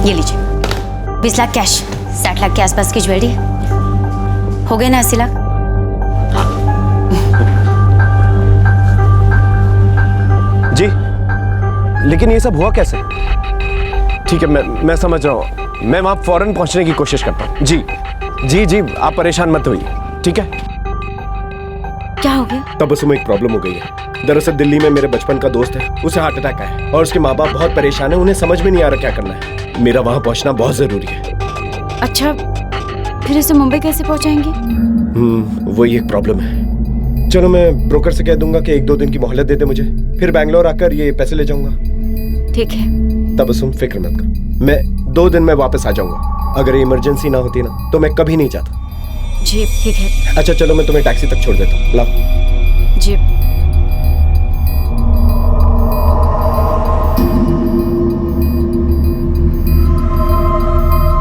ये लीजिए 20 लाख कैश, 60 लाख के आसपास की ज्वेलरी। हो गए ना 80 लाख? जी, लेकिन ये सब हुआ कैसे? ठीक है, मैं समझ रहा हूँ। मैं वहां फौरन पहुंचने की कोशिश करता हूँ। जी जी जी, आप परेशान मत होइए, ठीक है? क्या हो गया? तब उसमें एक प्रॉब्लम हो गई है। दरअसल दिल्ली में मेरे बचपन का दोस्त है, उसे हार्ट अटैक आया है और उसके माँ बाप बहुत परेशान है। उन्हें समझ में नहीं आ रहा क्या करना है। मेरा वहां पहुंचना बहुत जरूरी है। अच्छा, फिर उसे मुंबई कैसे पहुंचाएंगे? वही एक प्रॉब्लम है। चलो, मैं ब्रोकर से कह दूंगा कि 1-2 दिन की मोहलत दे दे मुझे, फिर बैंगलोर आकर ये पैसे ले जाऊंगा। ठीक है। तब तुम फिक्र मत करो, मैं 2 दिन में वापस आ जाऊंगा। अगर ये इमरजेंसी ना होती ना तो मैं कभी नहीं जाता। जी ठीक है। अच्छा चलो, मैं तुम्हें टैक्सी तक छोड़ देता हूँ। लाओ। जी।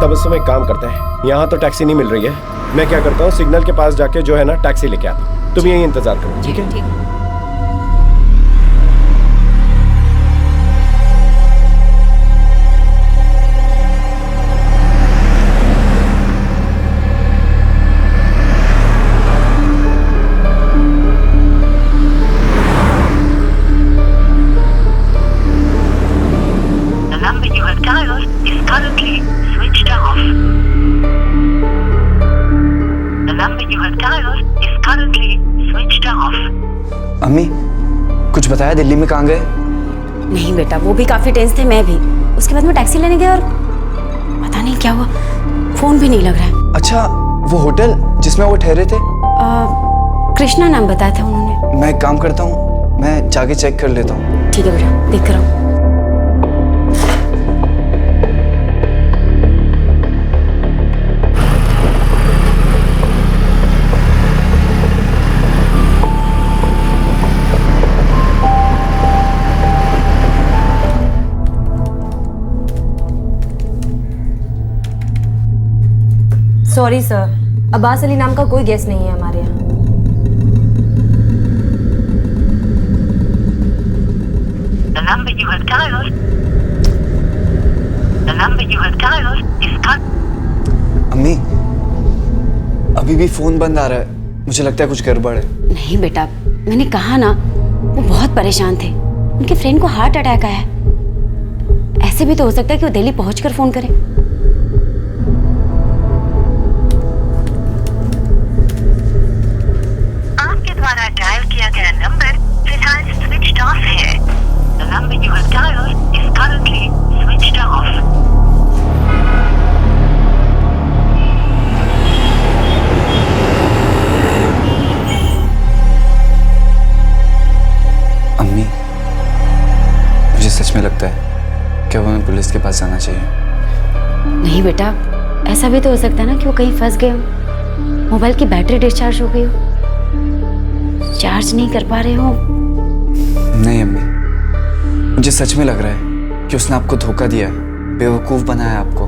तब उस समय काम करते हैं, यहाँ तो टैक्सी नहीं मिल रही है। मैं क्या करता हूँ, सिग्नल के पास जाके जो है ना टैक्सी लेके आता हूँ। तुम यहीं इंतजार करो, ठीक है? ठीक है। अम्मी, कुछ बताया दिल्ली में कहाँ गए? नहीं बेटा, वो भी काफी टेंस थे, मैं भी। उसके बाद मैं टैक्सी लेने गया और पता नहीं क्या हुआ, फोन भी नहीं लग रहा है। अच्छा, वो होटल जिसमें वो ठहरे थे? कृष्णा नाम बताया था उन्होंने। मैं एक काम करता हूँ, मैं जाके चेक कर लेता हूँ। ठीक है बेटा, देख कर आओ। सॉरी सर, अब्बास अली नाम का कोई गेस्ट नहीं है हमारे यहाँ। The number you have dialed is अम्मी, अभी भी फोन बंद आ रहा है। मुझे लगता है कुछ गड़बड़ है। नहीं बेटा, मैंने कहा ना, वो बहुत परेशान थे। उनके फ्रेंड को हार्ट अटैक आया है। ऐसे भी तो हो सकता है कि वो दिल्ली पहुंचकर फोन करें। डायल किया गया नंबर फिलहाल स्विच्ड ऑफ है। The number you have dialed is currently switched off. अम्मी, मुझे सच में लगता है कि हमें पुलिस के पास जाना चाहिए। नहीं बेटा, ऐसा भी तो हो सकता है ना कि वो कहीं फंस गए हो, मोबाइल की बैटरी डिस्चार्ज हो गई हो, चार्ज नहीं कर पा रहे हो। नहीं अम्मी, मुझे सच में लग रहा है कि उसने आपको धोखा दिया है, बेवकूफ बनाया आपको।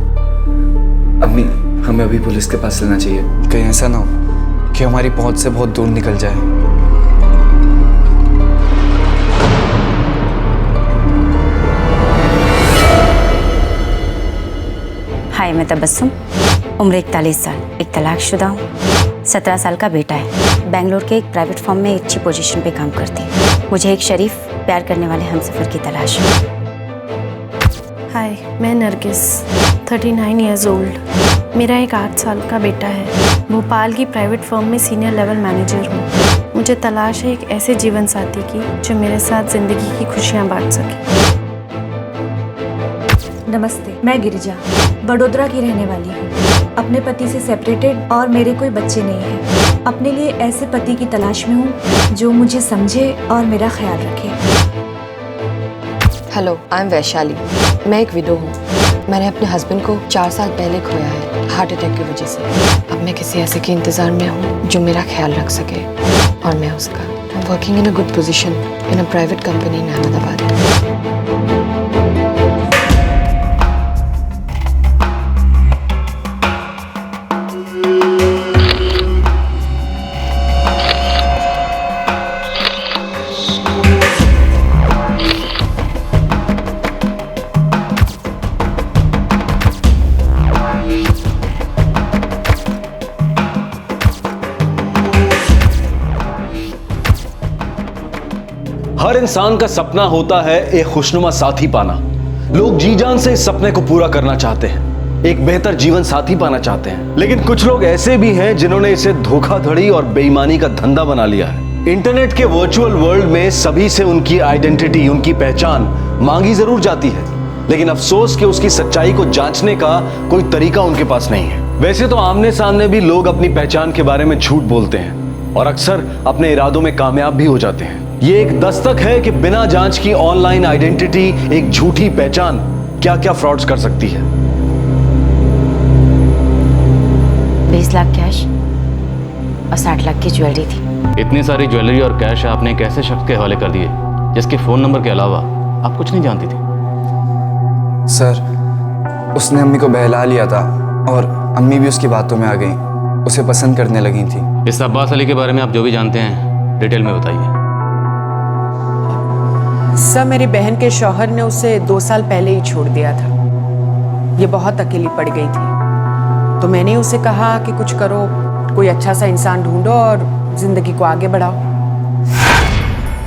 अम्मी, हमें अभी पुलिस के पास लेना चाहिए। कहीं ऐसा ना हो कि हमारी पहुंच से बहुत दूर निकल जाए। हाय, मैं तबस्सुम, उम्र 41 साल, एक तलाकशुदा हूँ। 17 साल का बेटा है। बेंगलोर के एक प्राइवेट फर्म में एक अच्छी पोजीशन पे काम करती है। मुझे एक शरीफ, प्यार करने वाले हमसफर की तलाश है। हाय, मैं नरगिस, 39 ईयर्स ओल्ड। मेरा एक 8 साल का बेटा है। भोपाल की प्राइवेट फर्म में सीनियर लेवल मैनेजर हूँ। मुझे तलाश है एक ऐसे जीवन साथी की जो मेरे साथ ज़िंदगी की खुशियाँ बांट सके। नमस्ते, मैं गिरिजा, बड़ोदरा की रहने वाली हूँ। अपने पति से सेपरेटेड और मेरे कोई बच्चे नहीं हैं। अपने लिए ऐसे पति की तलाश में हूँ जो मुझे समझे और मेरा ख्याल रखे। Hello, I am Vaishali. मैं एक विडो हूँ। मैंने अपने हस्बैंड को 4 साल पहले खोया है हार्ट अटैक की वजह से। अब मैं किसी ऐसे के इंतज़ार में हूँ जो मेरा ख्याल रख सके और मैं उसका। I am working in a good position in a private company in Ahmedabad. हर इंसान का सपना होता है एक खुशनुमा साथी पाना। लोग जी जान से इस सपने को पूरा करना चाहते हैं, एक बेहतर जीवन साथी पाना चाहते हैं। लेकिन कुछ लोग ऐसे भी हैं जिन्होंने इसे धोखाधड़ी और बेईमानी का धंधा बना लिया है। इंटरनेट के वर्चुअल वर्ल्ड में सभी से उनकी आइडेंटिटी, उनकी पहचान मांगी जरूर जाती है, लेकिन अफसोस कि उसकी सच्चाई को जांचने का कोई तरीका उनके पास नहीं है। वैसे तो आमने सामने भी लोग अपनी पहचान के बारे में झूठ बोलते हैं और अक्सर अपने इरादों में कामयाब भी हो जाते हैं। ये एक दस्तक है कि बिना जांच की ऑनलाइन आइडेंटिटी, एक झूठी पहचान क्या क्या फ्रॉड्स कर सकती है। 20 लाख कैश और 60 लाख की ज्वेलरी थी। इतनी सारी ज्वेलरी और कैश आपने कैसे शख्स के हवाले कर दिए जिसके फोन नंबर के अलावा आप कुछ नहीं जानती थी? सर, उसने अम्मी को बहला लिया था और अम्मी भी उसकी बातों में आ गई, उसे पसंद करने लगी थी। इस अब्बास अली के बारे में आप जो भी जानते हैं डिटेल में बताइए। सर, मेरी बहन के शौहर ने उसे 2 साल पहले ही छोड़ दिया था। ये बहुत अकेली पड़ गई थी, तो मैंने उसे कहा कि कुछ करो, कोई अच्छा सा इंसान ढूंढो और जिंदगी को आगे बढ़ाओ।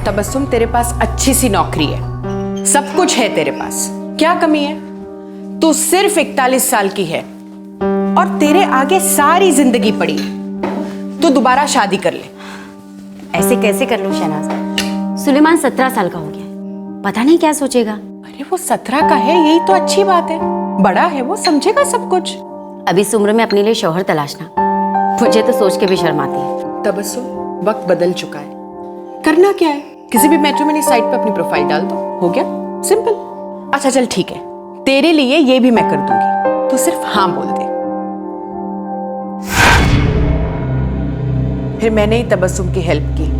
तबस्सुम, तेरे पास अच्छी सी नौकरी है, सब कुछ है तेरे पास, क्या कमी है? तू सिर्फ 41 साल की है और तेरे आगे सारी जिंदगी पड़ी है। तू दोबारा शादी कर ले। ऐसे कैसे कर लूं शहनाज? सुलेमान 17 साल का हो गया, पता नहीं क्या सोचेगा। अरे वो 17 का है, यही तो अच्छी बात है। बड़ा है वो, समझेगा सब कुछ। अभी इस उम्र में अपने लिए शौहर तलाशना मुझे तो सोच के भी शर्म आती है। तबस्सुम, वक्त बदल चुका है, करना क्या है? किसी भी मैट्रिमोनी साइट पे अपनी प्रोफाइल डाल दो, हो गया, सिंपल। अच्छा चल ठीक है, तेरे लिए ये भी मैं कर दूंगी, तू सिर्फ हाँ बोल दे। फिर मैंने ही तबस्सुम की हेल्प की।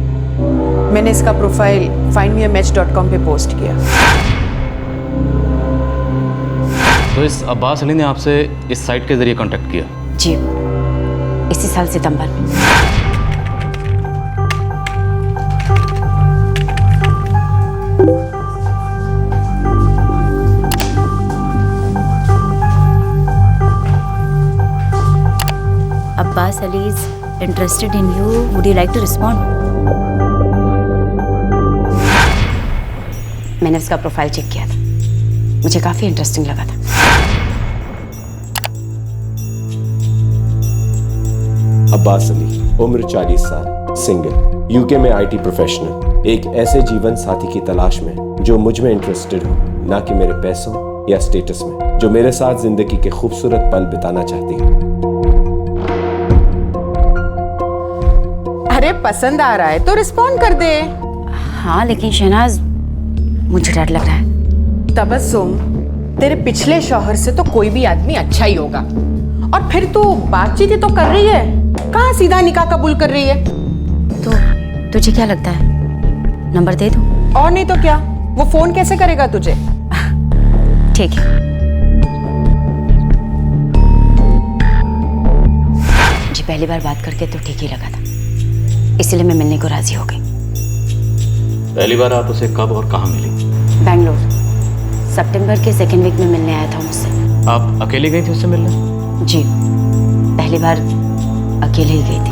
मैंने इसका प्रोफाइल findmeamatch.com पे पोस्ट किया। तो इस अब्बास अली ने आपसे इस साइट के जरिए कांटेक्ट किया? जी, इसी साल सितंबर में। Abbas Ali is interested in you. Would you like to respond? मैंने उसका प्रोफाइल चेक किया था, मुझे काफी इंटरेस्टिंग लगा था। अब्बास अली, उम्र 40 साल, सिंगल, यूके में आईटी प्रोफेशनल, एक ऐसे जीवन साथी की तलाश में जो मुझ में इंटरेस्टेड हो, ना कि मेरे पैसों या स्टेटस में, जो मेरे साथ जिंदगी के खूबसूरत पल बिताना चाहती है। अरे पसंद आ रहा है तो रिस्पॉन्ड कर दे। हाँ, लेकिन शहनाज मुझे डर लग रहा है। तबस्सुम, तेरे पिछले शौहर से तो कोई भी आदमी अच्छा ही होगा, और फिर तू बातचीत ही तो कर रही है, कहाँ सीधा निकाह कबूल कर रही है? तो तुझे क्या लगता है, नंबर दे दूं? और नहीं तो क्या, वो फोन कैसे करेगा तुझे? ठीक है। मुझे पहली बार बात करके तो ठीक ही लगा था, इसलिए मैं मिलने को राजी हो गई। पहली बार आप उसे कब और कहाँ मिली? बैंगलोर, सितंबर के सेकेंड वीक में मिलने आया था मुझसे। आप अकेले गई थी उससे मिलने? जी, पहली बार अकेले ही गई थी।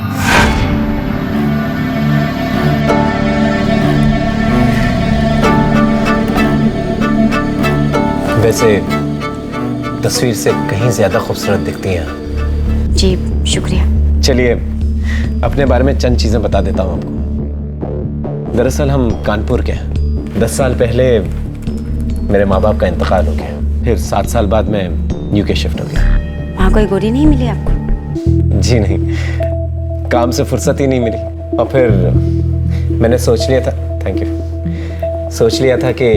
वैसे तस्वीर से कहीं ज्यादा खूबसूरत दिखती हैं। जी, शुक्रिया। चलिए अपने बारे में चंद चीजें बता देता हूँ आपको। दरअसल हम कानपुर के हैं। 10 साल पहले मेरे माँ बाप का इंतकाल हो गया, फिर 7 साल बाद मैं यूके शिफ्ट हो गया। वहाँ कोई गोरी नहीं मिली आपको? जी नहीं, काम से फुर्सत ही नहीं मिली, और फिर मैंने सोच लिया था, थैंक यू, सोच लिया था कि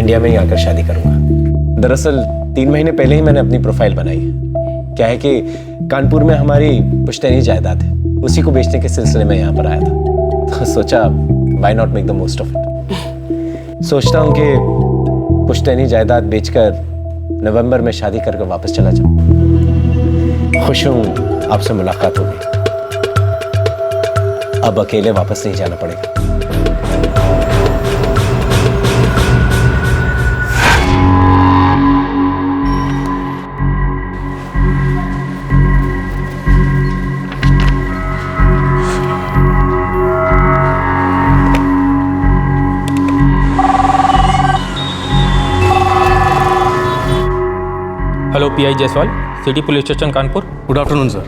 इंडिया में ही आकर शादी करूँगा। दरअसल 3 महीने पहले ही मैंने अपनी प्रोफाइल बनाई है। क्या है कि कानपुर में हमारी पुश्तैनी जायदाद है, उसी को बेचने के सिलसिले में यहाँ पर आया था, तो सोचा why not make the most of it. सोचता हूँ कि पुश्तैनी जायदाद बेचकर नवंबर में शादी करके वापस चला जाऊँ। खुश हूँ आपसे मुलाकात हो गई, अब अकेले वापस नहीं जाना पड़ेगा। Pi Jaiswal, city police station Kanpur. Good afternoon sir,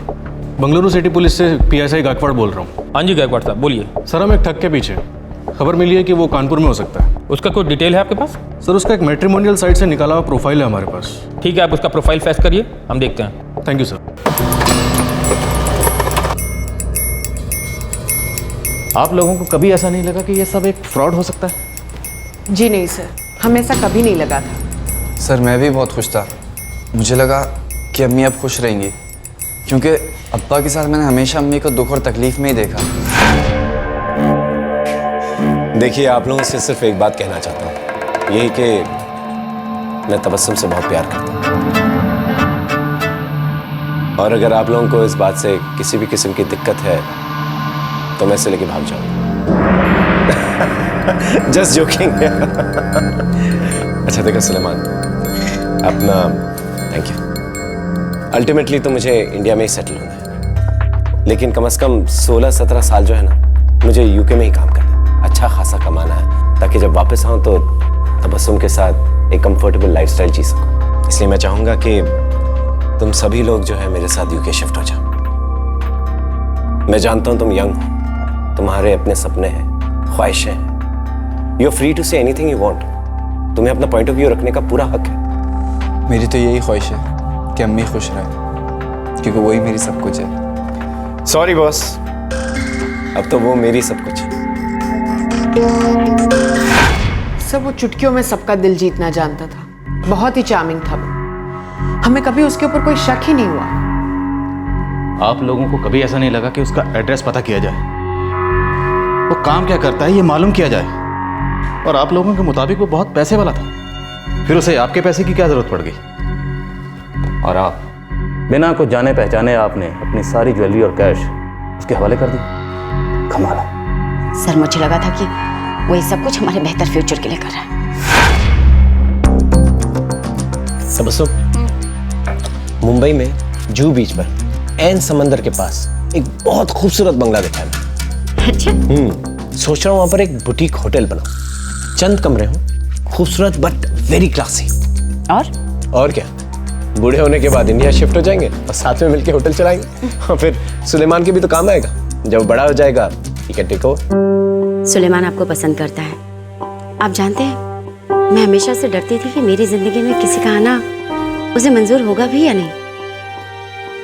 Bengaluru city police से पीएसआई गायकवाड़ बोल रहा हूँ। हाँ जी गायकवाड़ साहब बोलिए। सर हम एक ठग के पीछे, खबर मिली है कि वो कानपुर में हो सकता है। उसका कोई डिटेल है आपके पास? सर उसका एक मैट्रिमोनियल साइट से निकाला हुआ प्रोफाइल है हमारे पास। ठीक है, आप उसका प्रोफाइल फेस करिए, हम देखते हैं। Thank you sir. आप लोगों को कभी ऐसा नहीं लगा कि ये सब एक फ्रॉड हो सकता है? जी नहीं सर, हमें ऐसा कभी नहीं लगा था। सर मैं भी बहुत खुश था। मुझे लगा कि अम्मी अब खुश रहेंगी, क्योंकि अब्बा के साथ मैंने हमेशा अम्मी को दुख और तकलीफ में ही देखा। देखिए, आप लोगों से सिर्फ एक बात कहना चाहता हूँ, यही कि मैं तबस्सुम से बहुत प्यार करता हूँ, और अगर आप लोगों को इस बात से किसी भी किस्म की दिक्कत है तो मैं इसे लेके भाग जाऊंगा। Just joking. अच्छा देखो सुलेमान, अपना थैंक यू। अल्टीमेटली तो मुझे इंडिया में ही सेटल होना है, लेकिन कम से कम 16-17 साल जो है ना, मुझे यूके में ही काम करना है, अच्छा खासा कमाना है, ताकि जब वापस आऊँ तो तबस्सुम के साथ एक कंफर्टेबल लाइफस्टाइल जी सकूँ। इसलिए मैं चाहूँगा कि तुम सभी लोग जो है मेरे साथ यूके शिफ्ट हो जाओ। मैं जानता हूँ तुम यंग हो, तुम्हारे अपने सपने हैं, ख्वाहिशें हैं। You are free to say anything you want. तुम्हें अपना पॉइंट ऑफ व्यू रखने का पूरा हक है। मेरी तो यही ख्वाहिश है कि अम्मी खुश रहे, क्योंकि वही मेरी सब कुछ है। सॉरी बॉस, अब तो वो मेरी सब कुछ है। सब वो चुटकियों में सबका दिल जीतना जानता था, बहुत ही चार्मिंग था वो। हमें कभी उसके ऊपर कोई शक ही नहीं हुआ। आप लोगों को कभी ऐसा नहीं लगा कि उसका एड्रेस पता किया जाए, वो काम क्या करता है ये मालूम किया जाए? और आप लोगों के मुताबिक वो बहुत पैसे वाला था, फिर उसे आपके पैसे की क्या जरूरत पड़ गई? और आप बिना कुछ जाने पहचाने आपने अपनी सारी ज्वेलरी और कैश उसके हवाले कर दी। कमाल है। सर मुझे लगा था कि वो ये सब कुछ हमारे बेहतर फ्यूचर के लिए कर रहा है। तबस्सुम, मुंबई में जुहू बीच पर एन समंदर के पास एक बहुत खूबसूरत बंगला देखा है। अच्छा। सोच रहा हूँ वहां पर एक बुटीक होटल बनाऊं। चंद कमरे हों, खूबसूरत बट वेरी क्लासी। और क्या, बूढ़े होने के बाद इंडिया शिफ्ट हो जाएंगे और साथ में मिलके होटल चलाएंगे, और फिर सुलेमान के भी तो काम आएगा। जब बड़ा हो जाएगा he can take over. Suleman आपको पसंद करता है। आप जानते हैं, मैं हमेशा से डरती थी कि मेरी जिंदगी में किसी का आना उसे मंजूर होगा भी या नहीं,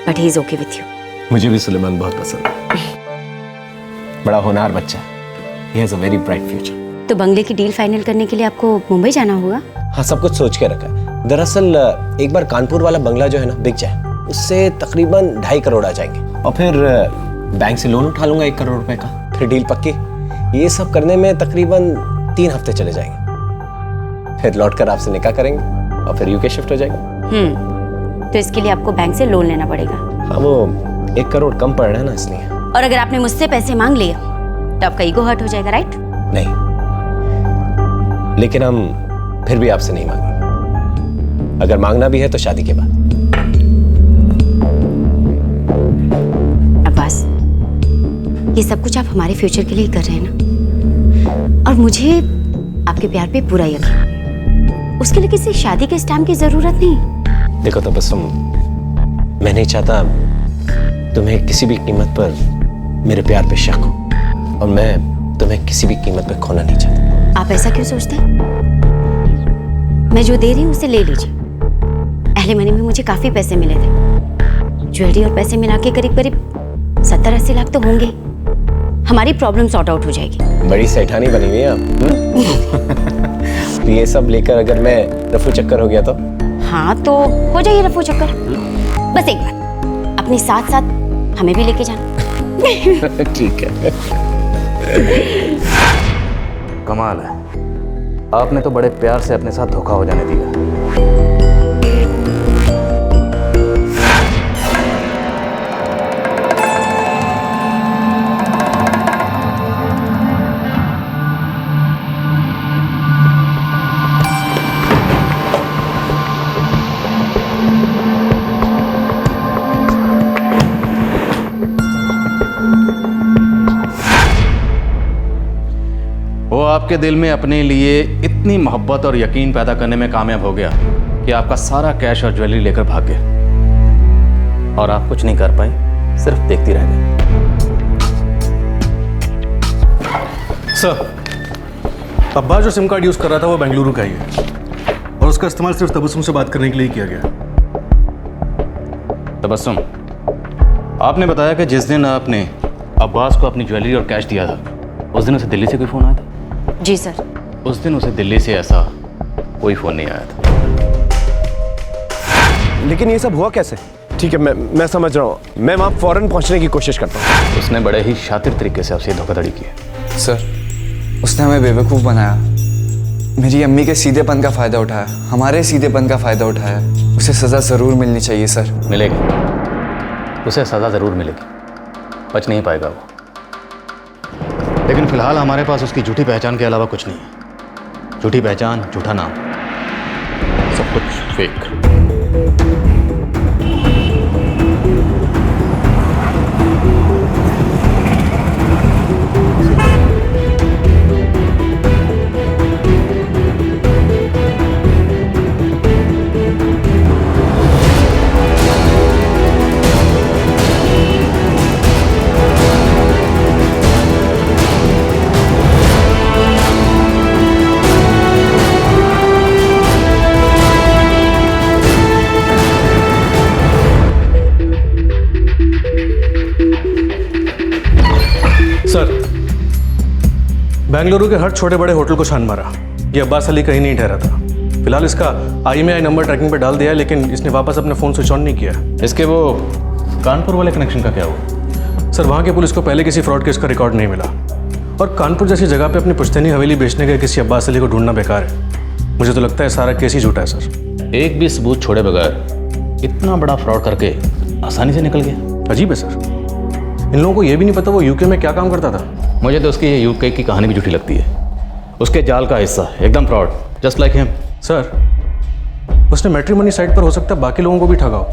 but he is okay with you. मुझे भी सुलेमान बहुत पसंद है, बड़ा होनहार बच्चा है। He has a very bright future। तो बंगले की डील फाइनल करने के लिए आपको मुंबई जाना होगा? हाँ, सब कुछ सोच के रखा है। दरअसल एक बार कानपुर वाला बंगला जो है ना बिक जाए, उससे तकरीबन 2.5 करोड़ आ जाएंगे, और फिर बैंक से लोन उठा लूंगा 1 करोड़ रुपए का, फिर डील पक्की। ये सब करने में तकरीबन 3 हफ्ते चले जाएंगे, फिर लौट कर आपसे निकाह करेंगे और फिर यूके शिफ्ट हो जाएंगे। तो इसके लिए आपको बैंक से लोन लेना पड़ेगा। हाँ, वो 1 करोड़ कम पड़ रहा है ना, इसलिए। और अगर आपने मुझसे पैसे मांग लिए तो आपका ईगो हर्ट हो जाएगा, राइट? नहीं, लेकिन हम फिर भी आपसे नहीं मांगेंगे। अगर मांगना भी है तो शादी के बाद। अब्बास, ये सब कुछ आप हमारे फ्यूचर के लिए कर रहे हैं ना, और मुझे आपके प्यार पे पूरा यकीन है। उसके लिए किसी शादी के स्टैम्प की जरूरत नहीं। देखो तबस्सुम, मैं नहीं चाहता तुम्हें किसी भी कीमत पर मेरे प्यार पे शक हो, और मैं तुम्हें किसी भी कीमत पे खोना नहीं चाहता। आप ऐसा क्यों सोचते हैं? मैं जो दे रही हूँ उसे ले लीजिए। पहले महीने में मुझे काफी पैसे मिले थे, ज्वेलरी और पैसे मिला के करीब करीब 70-80 लाख तो होंगे। हमारी प्रॉब्लम सॉर्ट आउट हो जाएगी। बड़ी सेठानी बनी हुई है आप। ये सब लेकर अगर मैं रफू चक्कर हो गया तो? हाँ, तो हो जाइए रफू चक्कर। बस एक बात, अपने साथ साथ हमें भी लेके जाना। ठीक है। कमाल है, आपने तो बड़े प्यार से अपने साथ धोखा हो जाने दिया। वो आपके दिल में अपने लिए इतनी मोहब्बत और यकीन पैदा करने में कामयाब हो गया कि आपका सारा कैश और ज्वेलरी लेकर भाग गए और आप कुछ नहीं कर पाए, सिर्फ देखती रह गई। सर, अब्बास जो सिम कार्ड यूज कर रहा था वो बेंगलुरु का ही है और उसका इस्तेमाल सिर्फ तबस्सुम से बात करने के लिए किया गया। तबस्सुम, आपने बताया कि जिस दिन आपने अब्बास को अपनी ज्वेलरी और कैश दिया था उस दिन उसे दिल्ली से कोई फ़ोन आया था? जी सर। उस दिन उसे दिल्ली से ऐसा कोई फ़ोन नहीं आया था। लेकिन ये सब हुआ कैसे? ठीक है, मैं समझ रहा हूँ, मैं वहाँ फौरन पहुँचने की कोशिश करता हूँ। उसने बड़े ही शातिर तरीके से आपसे धोखाधड़ी की है। सर, उसने हमें बेवकूफ़ बनाया, मेरी अम्मी के सीधेपन का फ़ायदा उठाया, हमारे सीधेपन का फ़ायदा उठाया। उसे सज़ा ज़रूर मिलनी चाहिए सर। मिलेगी, उसे सज़ा ज़रूर मिलेगी, बच नहीं पाएगा वो। लेकिन फिलहाल हमारे पास उसकी झूठी पहचान के अलावा कुछ नहीं है। झूठी पहचान, झूठा नाम, सब कुछ फेक। सर, बेंगलुरु के हर छोटे बड़े होटल को छान मारा। ये अब्बास अली कहीं नहीं ठहरा था। फिलहाल इसका IMEI नंबर ट्रैकिंग पे डाल दिया है, लेकिन इसने वापस अपना फ़ोन स्विच ऑन नहीं किया। इसके वो कानपुर वाले कनेक्शन का क्या हुआ? सर, वहाँ के पुलिस को पहले किसी फ्रॉड केस का रिकॉर्ड नहीं मिला और कानपुर जैसी जगह पे अपनी पुश्तैनी हवेली बेचने गए किसी अब्बास अली को ढूंढना बेकार है। मुझे तो लगता है सारा केस ही झूठा है सर। एक भी सबूत छोड़े बगैर इतना बड़ा फ्रॉड करके आसानी से निकल गया। अजीब है सर। इन लोगों को ये भी नहीं पता वो यूके में क्या काम करता था। मुझे तो उसकी ये यूके की कहानी भी झूठी लगती है। उसके जाल का हिस्सा, एकदम fraud, just like him. Sir, उसने मैट्रिमनी साइट पर हो सकता है बाकी लोगों को भी ठगा हो।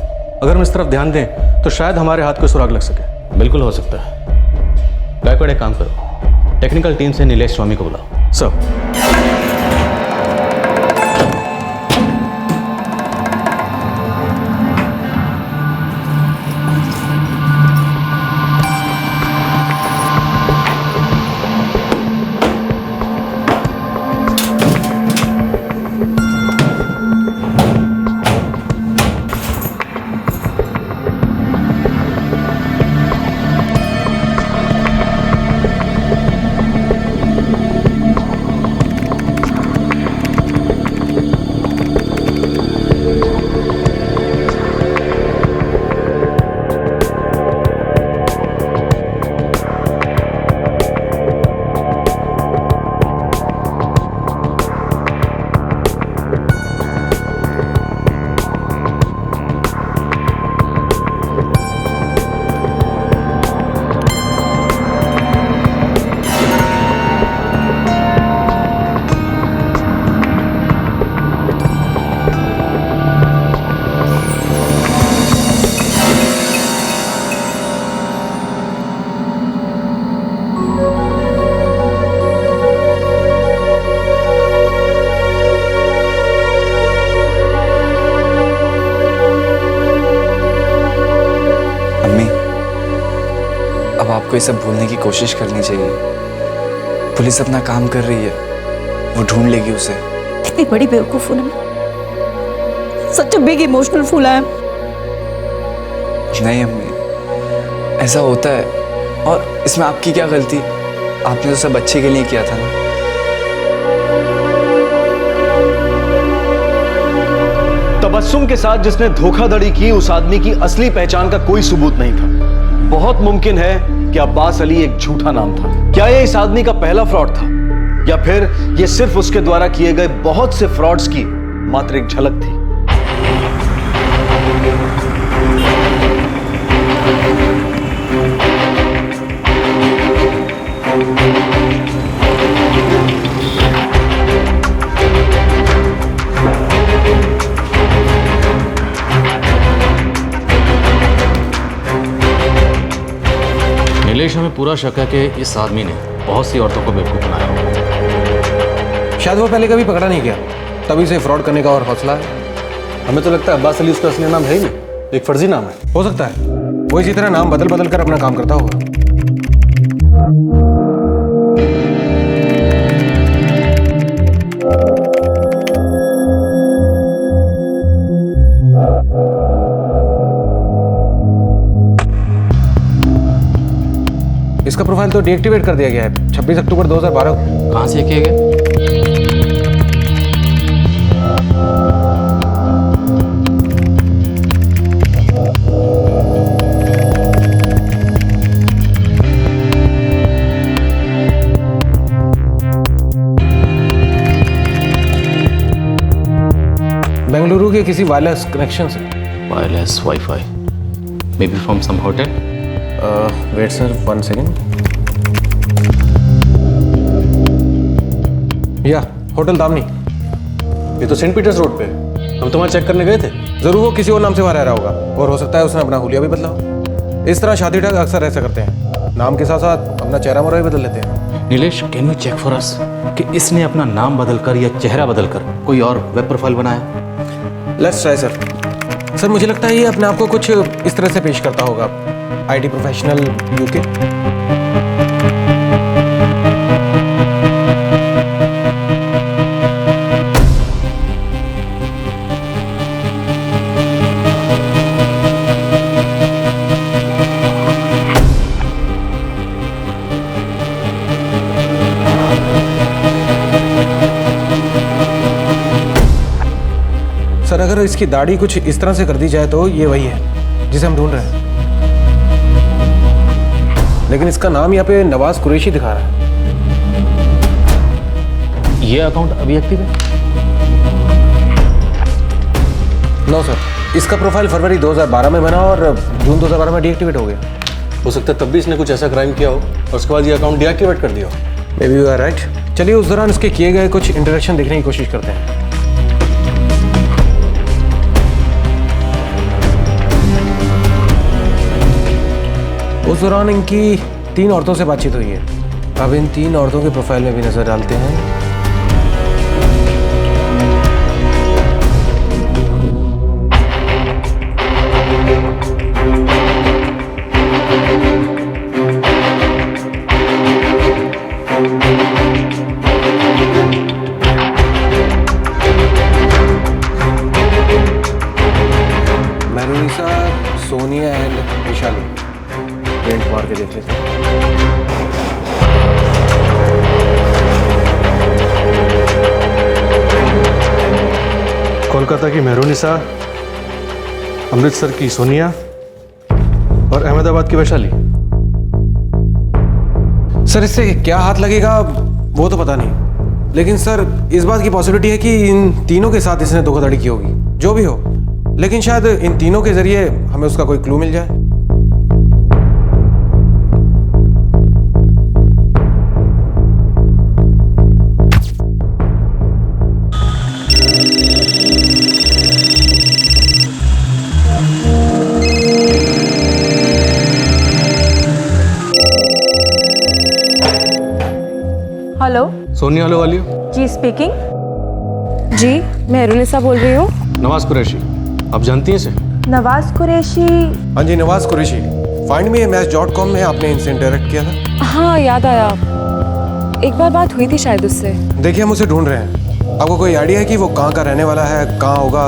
अगर हम इस तरफ ध्यान दें तो शायद हमारे हाथ को सुराग लग सके। बिल्कुल हो सकता है। गायकवाड़, एक काम करो, टेक्निकल टीम से नीलेश स्वामी को बुलाओ। सर। आपको ये सब भूलने की कोशिश करनी चाहिए। पुलिस अपना काम कर रही है, वो ढूंढ लेगी उसे। कितनी बड़ी बेवकूफ हूं मैं। Such a big emotional fool I am. नहीं अम्मी, ऐसा होता है और इसमें आपकी क्या गलती? आपने तो सब अच्छे के लिए किया था ना। तबस्सुम के साथ जिसने धोखाधड़ी की उस आदमी की असली पहचान का कोई सबूत नहीं था। बहुत मुमकिन है कि अब्बास अली एक झूठा नाम था। क्या यह इस आदमी का पहला फ्रॉड था या फिर यह सिर्फ उसके द्वारा किए गए बहुत से फ्रॉड्स की मात्र एक झलक थी? नीलेश, हमें पूरा शक है कि इस आदमी ने बहुत सी औरतों को बेवकूफ बनाया होगा। शायद वो पहले कभी पकड़ा नहीं गया, तभी से फ्रॉड करने का और हौसला है। हमें तो लगता है अब्बास अली उसका असली नाम है ही नहीं, एक फर्जी नाम है। हो सकता है वो इसी तरह नाम बदल बदल कर अपना काम करता होगा। इसका प्रोफाइल तो डीएक्टिवेट कर दिया गया है 26 अक्टूबर 2012 को। कहाँ से किया गया? बेंगलुरु के किसी वायरलेस कनेक्शन से। Wireless wifi, maybe from some hotel. Wait sir 1 second. या होटल दामनी, ये तो सेंट पीटर्स रोड पे है। हम तो वहाँ चेक करने गए थे। जरूर वो किसी और नाम से वहाँ रह रहा होगा, और हो सकता है उसने अपना हुलिया भी बदला हो। इस तरह शादी ठग अक्सर ऐसा करते हैं, नाम के साथ साथ अपना चेहरा मोहरा भी बदल लेते हैं। Nilesh, can you check for us कि इसने अपना नाम बदलकर या चेहरा बदलकर कोई और वेब प्रोफाइल बनाया? Let's try sir. सर मुझे लगता है ये अपने आप को कुछ इस तरह से पेश करता होगा। IT professional UK. सर अगर इसकी दाढ़ी कुछ इस तरह से कर दी जाए तो ये वही है जिसे हम ढूंढ रहे हैं, लेकिन इसका नाम यहाँ पे नवाज कुरैशी दिखा रहा है। ये अकाउंट अभी एक्टिव है? नो सर, इसका प्रोफाइल फरवरी 2012 में बना और जून 2012 में डीएक्टिवेट हो गया। हो सकता है तब भी इसने कुछ ऐसा क्राइम किया हो और उसके बाद ये अकाउंट डीएक्टिवेट कर दिया हो। Maybe you are right. चलिए उस दौरान इसके किए गए कुछ इंटरेक्शन देखने की कोशिश करते हैं। उस दौरान इनकी 3 औरतों से बातचीत हुई है। अब इन 3 औरतों के प्रोफाइल में भी नजर डालते हैं। मेहरुनिसा, सोनिया एंड विशाली। पेंट मार के देख लेते हैं। कोलकाता की मेहरुनिसा, अमृतसर की सोनिया और अहमदाबाद की वैशाली। सर इससे क्या हाथ लगेगा वो तो पता नहीं, लेकिन सर इस बात की पॉसिबिलिटी है कि इन तीनों के साथ इसने धोखाधड़ी की होगी। जो भी हो, लेकिन शायद इन तीनों के जरिए हमें उसका कोई क्लू मिल जाए। हेलो, सोनिया वाले वाली जी स्पीकिंग। जी मैं मेहरुनिसा बोल रही हूँ। नवाज कुरैशी, आप जानती हैं इसे? नवाज कुरैशी? हाँ जी, नवाज कुरैशी। findme.com में आपने इनसे इंटरेक्ट किया था। हाँ याद आया, एक बार बात हुई थी शायद उससे। देखिए हम उसे ढूंढ रहे हैं। आपको कोई आइडिया है कि वो कहाँ का रहने वाला है, कहाँ होगा,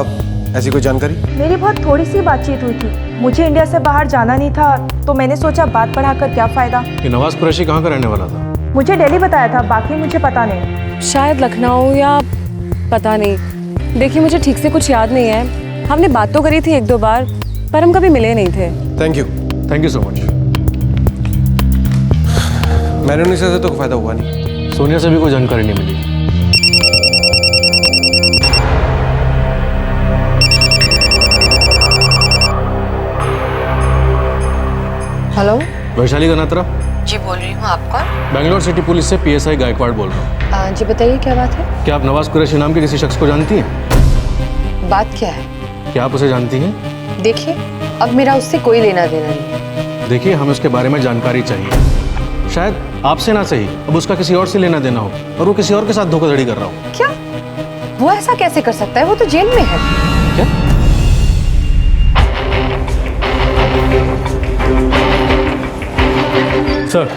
ऐसी कोई जानकारी? मेरी बहुत थोड़ी सी बातचीत हुई थी। मुझे इंडिया से बाहर जाना नहीं था, तो मैंने सोचा बात बढ़ाकर क्या फायदा। कि नवाज कुरैशी कहाँ का रहने वाला था? मुझे दिल्ली बताया था, बाकी मुझे पता नहीं। शायद लखनऊ या पता नहीं। देखिए मुझे ठीक से कुछ याद नहीं है। हमने बात तो करी थी 1-2 बार, पर हम कभी मिले नहीं थे। Thank you so much. Mehrunnisa से तो कोई फायदा हुआ नहीं। सोनिया से भी कोई जानकारी नहीं मिली। हेलो, वैशाली गनात्रा जी बोल रही हूँ। आप कौन? बैंगलोर सिटी पुलिस से पीएसआई गायकवाड़ बोल रहा हूँ। जी बताइए क्या बात है? क्या आप नवाज कुरैशी नाम के किसी शख्स को जानती हैं? बात क्या है? क्या आप उसे जानती हैं? देखिए अब मेरा उससे कोई लेना देना नहीं। देखिए हमें उसके बारे में जानकारी चाहिए। शायद आपसे ना सही, अब उसका किसी और से लेना देना हो और वो किसी और के साथ धोखाधड़ी कर रहा हो। क्या वो ऐसा कैसे कर सकता है? वो तो जेल में है। क्या? सर,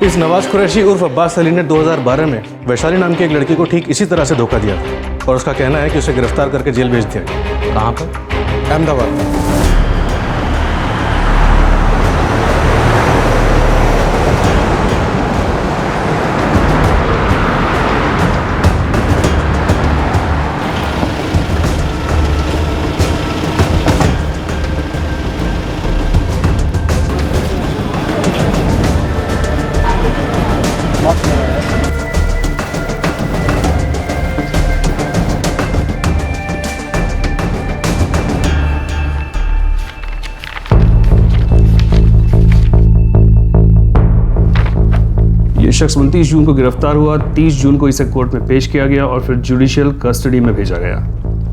इस नवाज कुरैशी उर्फ अब्बास अली ने 2012 में वैशाली नाम की एक लड़की को ठीक इसी तरह से धोखा दिया था और उसका कहना है कि उसे गिरफ्तार करके जेल भेज दिया गया। कहाँ पर? अहमदाबाद। शख्स 29 जून को गिरफ्तार हुआ, 30 जून को इसे कोर्ट में पेश किया गया और फिर जुडिशियल कस्टडी में भेजा गया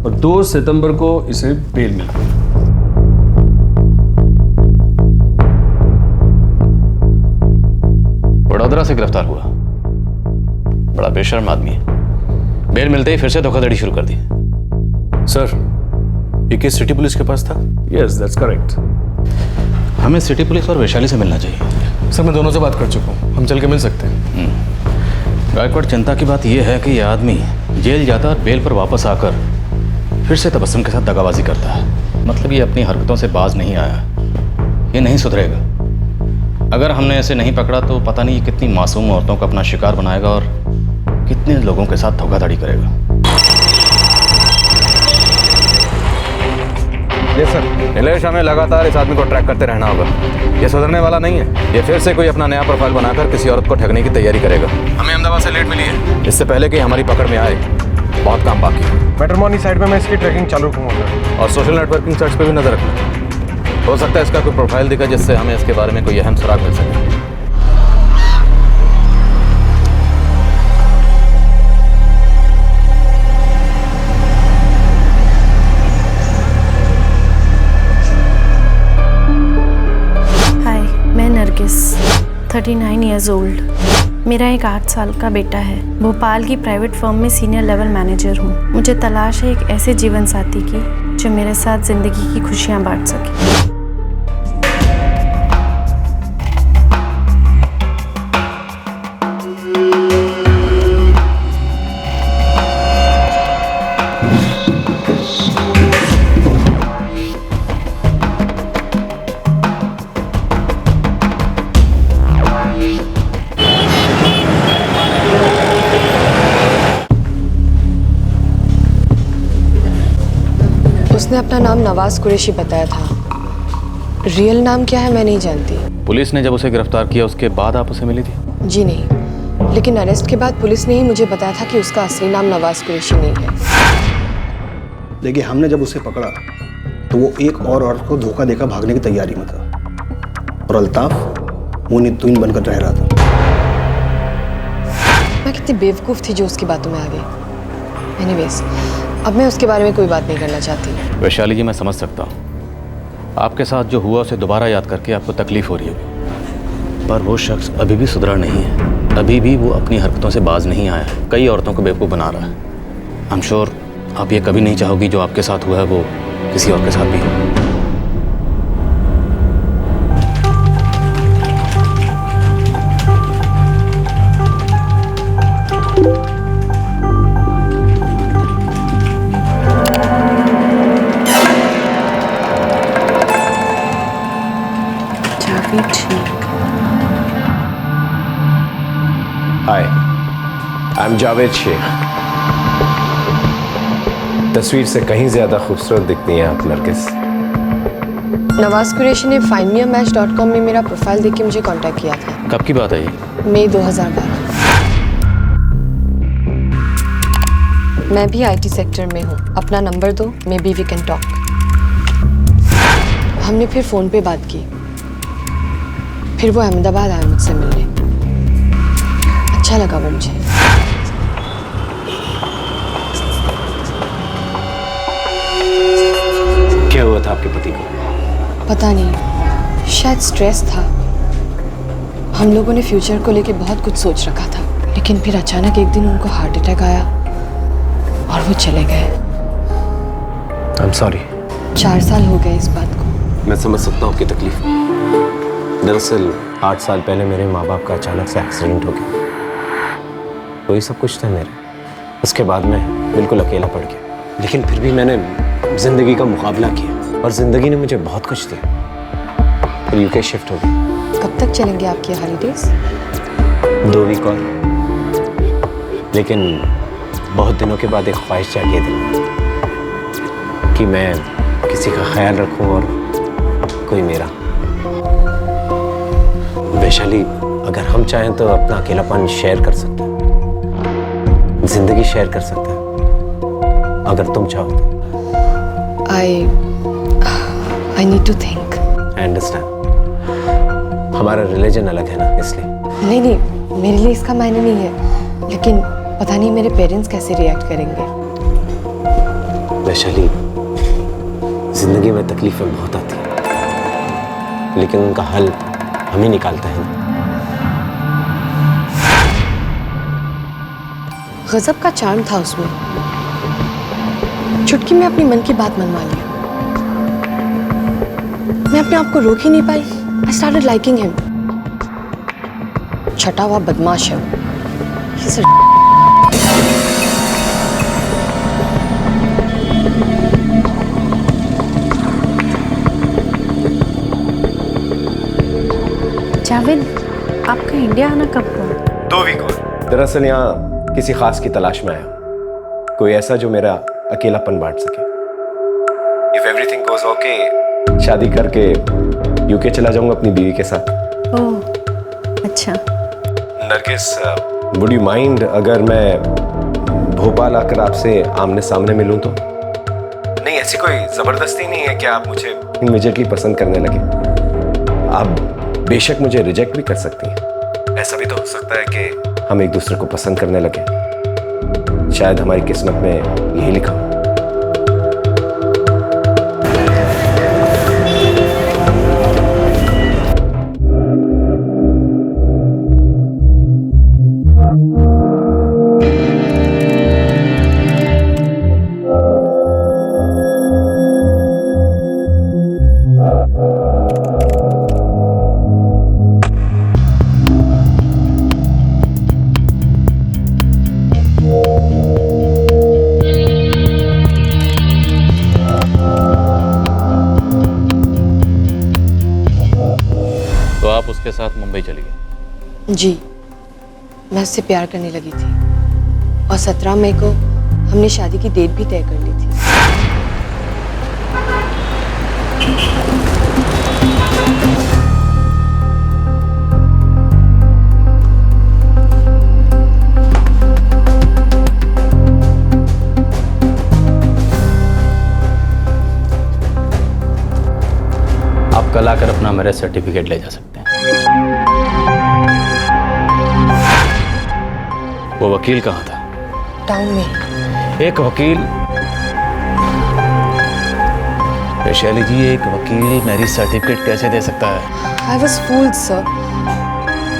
और 2 सितंबर को इसे बेल मिला। वडोदरा से गिरफ्तार हुआ, बड़ा बेशर्म आदमी है। बेल मिलते ही फिर से धोखाधड़ी शुरू कर दी। सर, ये केस सिटी पुलिस के पास था? Yes, that's correct. हमें सिटी पुलिस और वैशाली से मिलना चाहिए। सर, मैं दोनों से बात कर चुका हूँ, हम चल के मिल सकते हैं। गायकवाड़, चिंता की बात यह है कि यह आदमी जेल जाता और बेल पर वापस आकर फिर से तबस्सुम के साथ दगाबाजी करता है। मतलब ये अपनी हरकतों से बाज नहीं आया, ये नहीं सुधरेगा। अगर हमने ऐसे नहीं पकड़ा तो पता नहीं ये कितनी मासूम औरतों को अपना शिकार बनाएगा और कितने लोगों के साथ धोखाधड़ी करेगा। Yes sir. नीलेश, हमें लगातार इस आदमी को ट्रैक करते रहना होगा। ये सुधरने वाला नहीं है। ये फिर से कोई अपना नया प्रोफाइल बनाकर किसी औरत को ठगने की तैयारी करेगा। हमें अहमदाबाद से लेट मिली है, इससे पहले कि हमारी पकड़ में आए बहुत काम बाकी है। मैट्रिमोनी साइट में मैं इसकी ट्रैकिंग चालू रखूंगा और सोशल नेटवर्किंग सर्च पे भी नजर रखना। हो सकता है इसका कोई प्रोफाइल दिखा जिससे हमें इसके बारे में कोई अहम सुराग मिल सके। मैं नरगिस, 39 ईयर्स ओल्ड। मेरा एक 8 साल का बेटा है। भोपाल की प्राइवेट फर्म में सीनियर लेवल मैनेजर हूँ। मुझे तलाश है एक ऐसे जीवन साथी की जो मेरे साथ जिंदगी की खुशियाँ बांट सके। उसने अपना नाम नवाज कुरैशी बताया था। रियल नाम क्या है मैं नहीं जानती। पुलिस ने जब उसे गिरफ्तार किया उसके बाद आप उसे मिली थी? जी नहीं, लेकिन अरेस्ट के बाद पुलिस ने ही मुझे बताया था कि उसका असली नाम नवाज कुरैशी नहीं है। देखिए, हमने जब उसे पकड़ा तो वो एक और औरत को धोखा देकर भागने की तैयारी में था और अल्ताफ मुंह नितुन बनकर रह रहा था। मैं कितनी बेवकूफ़ थी जो उसकी बातों में आ गई। एनीवेज, अब मैं उसके बारे में कोई बात नहीं करना चाहती। वैशाली जी, मैं समझ सकता हूँ आपके साथ जो हुआ उसे दोबारा याद करके आपको तकलीफ हो रही होगी, पर वो शख्स अभी भी सुधरा नहीं है। अभी भी वो अपनी हरकतों से बाज नहीं आया है, कई औरतों को बेवकूफ़ बना रहा है। आई एम श्योर आप ये कभी नहीं चाहोगी जो आपके साथ हुआ है वो किसी और के साथ भी हो। हाय, आई एम जावेद शेख। तस्वीर से कहीं ज्यादा खूबसूरत दिखती हैं आप नरगिस। नवाज कुरैशी ने findmeamatch.com में मेरा प्रोफाइल देख के मुझे कांटेक्ट किया था। कब की बात है ये? मई 2012। मैं भी आईटी सेक्टर में हूँ। अपना नंबर दो, maybe we can talk. हमने फिर फ़ोन पे बात की। फिर वो अहमदाबाद आया मुझसे मिलने। अच्छा लगा वो मुझे। क्या हुआ था आपके पति को? पता नहीं, शायद स्ट्रेस था। हम लोगों ने फ्यूचर को लेके बहुत कुछ सोच रखा था, लेकिन फिर अचानक एक दिन उनको हार्ट अटैक आया और वो चले गए। I am sorry. 4 साल हो गए इस बात को। मैं समझ सकता हूँ आपकी तकलीफ। दरअसल 8 साल पहले मेरे माँ बाप का अचानक से एक्सीडेंट हो गया। वही सब कुछ था मेरे। उसके बाद मैं बिल्कुल अकेला पड़ गया, लेकिन फिर भी मैंने जिंदगी का मुकाबला किया और जिंदगी ने मुझे बहुत कुछ दिया। फिर यूके शिफ्ट हो गया। कब तक चलेंगे आपके हॉलीडेज? 2 वीक और। लेकिन बहुत दिनों के बाद एक ख्वाहिश जागी है दिल में कि मैं किसी का ख्याल रखूं और कोई मेरा। वैशाली, अगर हम चाहें तो अपना अकेलापन शेयर कर सकते हैं, जिंदगी शेयर कर सकते हैं, अगर तुम चाहो तो। I need to think. I understand. हमारा रिलीजन अलग है ना, इसलिए। नहीं, मेरे लिए इसका मायने नहीं है, लेकिन पता नहीं मेरे पेरेंट्स कैसे रिएक्ट करेंगे। वैशाली, जिंदगी में तकलीफें बहुत आती हैं, लेकिन उनका हल हम ही निकालते हैं। गजब का चार्म था उसमें। चुटकी में अपनी मन की बात मनवा ली। मैं अपने आप को रोक ही नहीं पाई। I started liking him. छटा हुआ बदमाश है वो। He's a जावेद, आपका इंडिया आना कब हुआ? 2 वीक और। दरअसल यहाँ किसी खास की तलाश में आया, कोई ऐसा जो मेरा अकेलापन बांट सके। If everything goes okay, शादी करके यूके चला जाऊंगा अपनी बीवी के साथ। ओह, अच्छा। नरगिस, वुड यू माइंड अगर मैं भोपाल आकर आपसे आमने सामने मिलूं तो? नहीं, ऐसी कोई जबरदस्ती नहीं है कि आप मुझे इमीडिएटली पसंद करने लगे। आप बेशक मुझे रिजेक्ट भी कर सकती हैं। ऐसा भी तो हो सकता है कि हम एक दूसरे को पसंद करने लगे। शायद हमारी किस्मत में यही लिखा हो। उसके साथ मुंबई चली गई? जी, मैं उससे प्यार करने लगी थी और 17 मई को हमने शादी की डेट भी तय कर ली थी। आप कल आकर अपना मैरिज सर्टिफिकेट ले जा सकते हैं। वो वकील कहाँ था? टाउन में। एक वकील? वैशाली जी, एक वकील मैरिज सर्टिफिकेट कैसे दे सकता है? I was fooled, sir.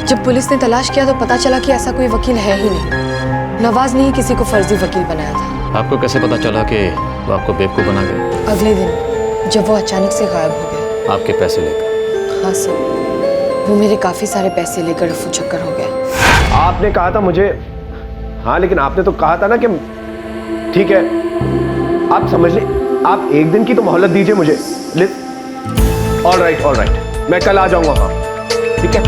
जब पुलिस ने तलाश किया तो पता चला कि ऐसा कोई वकील है ही नहीं। नवाज ने ही किसी को फर्जी वकील बनाया था। आपको कैसे पता चला कि वो आपको बेवकूफ़ बना गए? अगले दिन जब वो अचानक से गायब हो गया। आपके पैसे लेकर? हाँ सर, वो मेरे काफी सारे पैसे लेकर रफू चक्कर हो गया। आपने कहा था मुझे, हाँ लेकिन आपने तो कहा था ना कि ठीक है, आप समझ ले, आप एक दिन की तो मोहलत दीजिए मुझे। ऑल राइट, मैं कल आ जाऊंगा। हाँ ठीक है।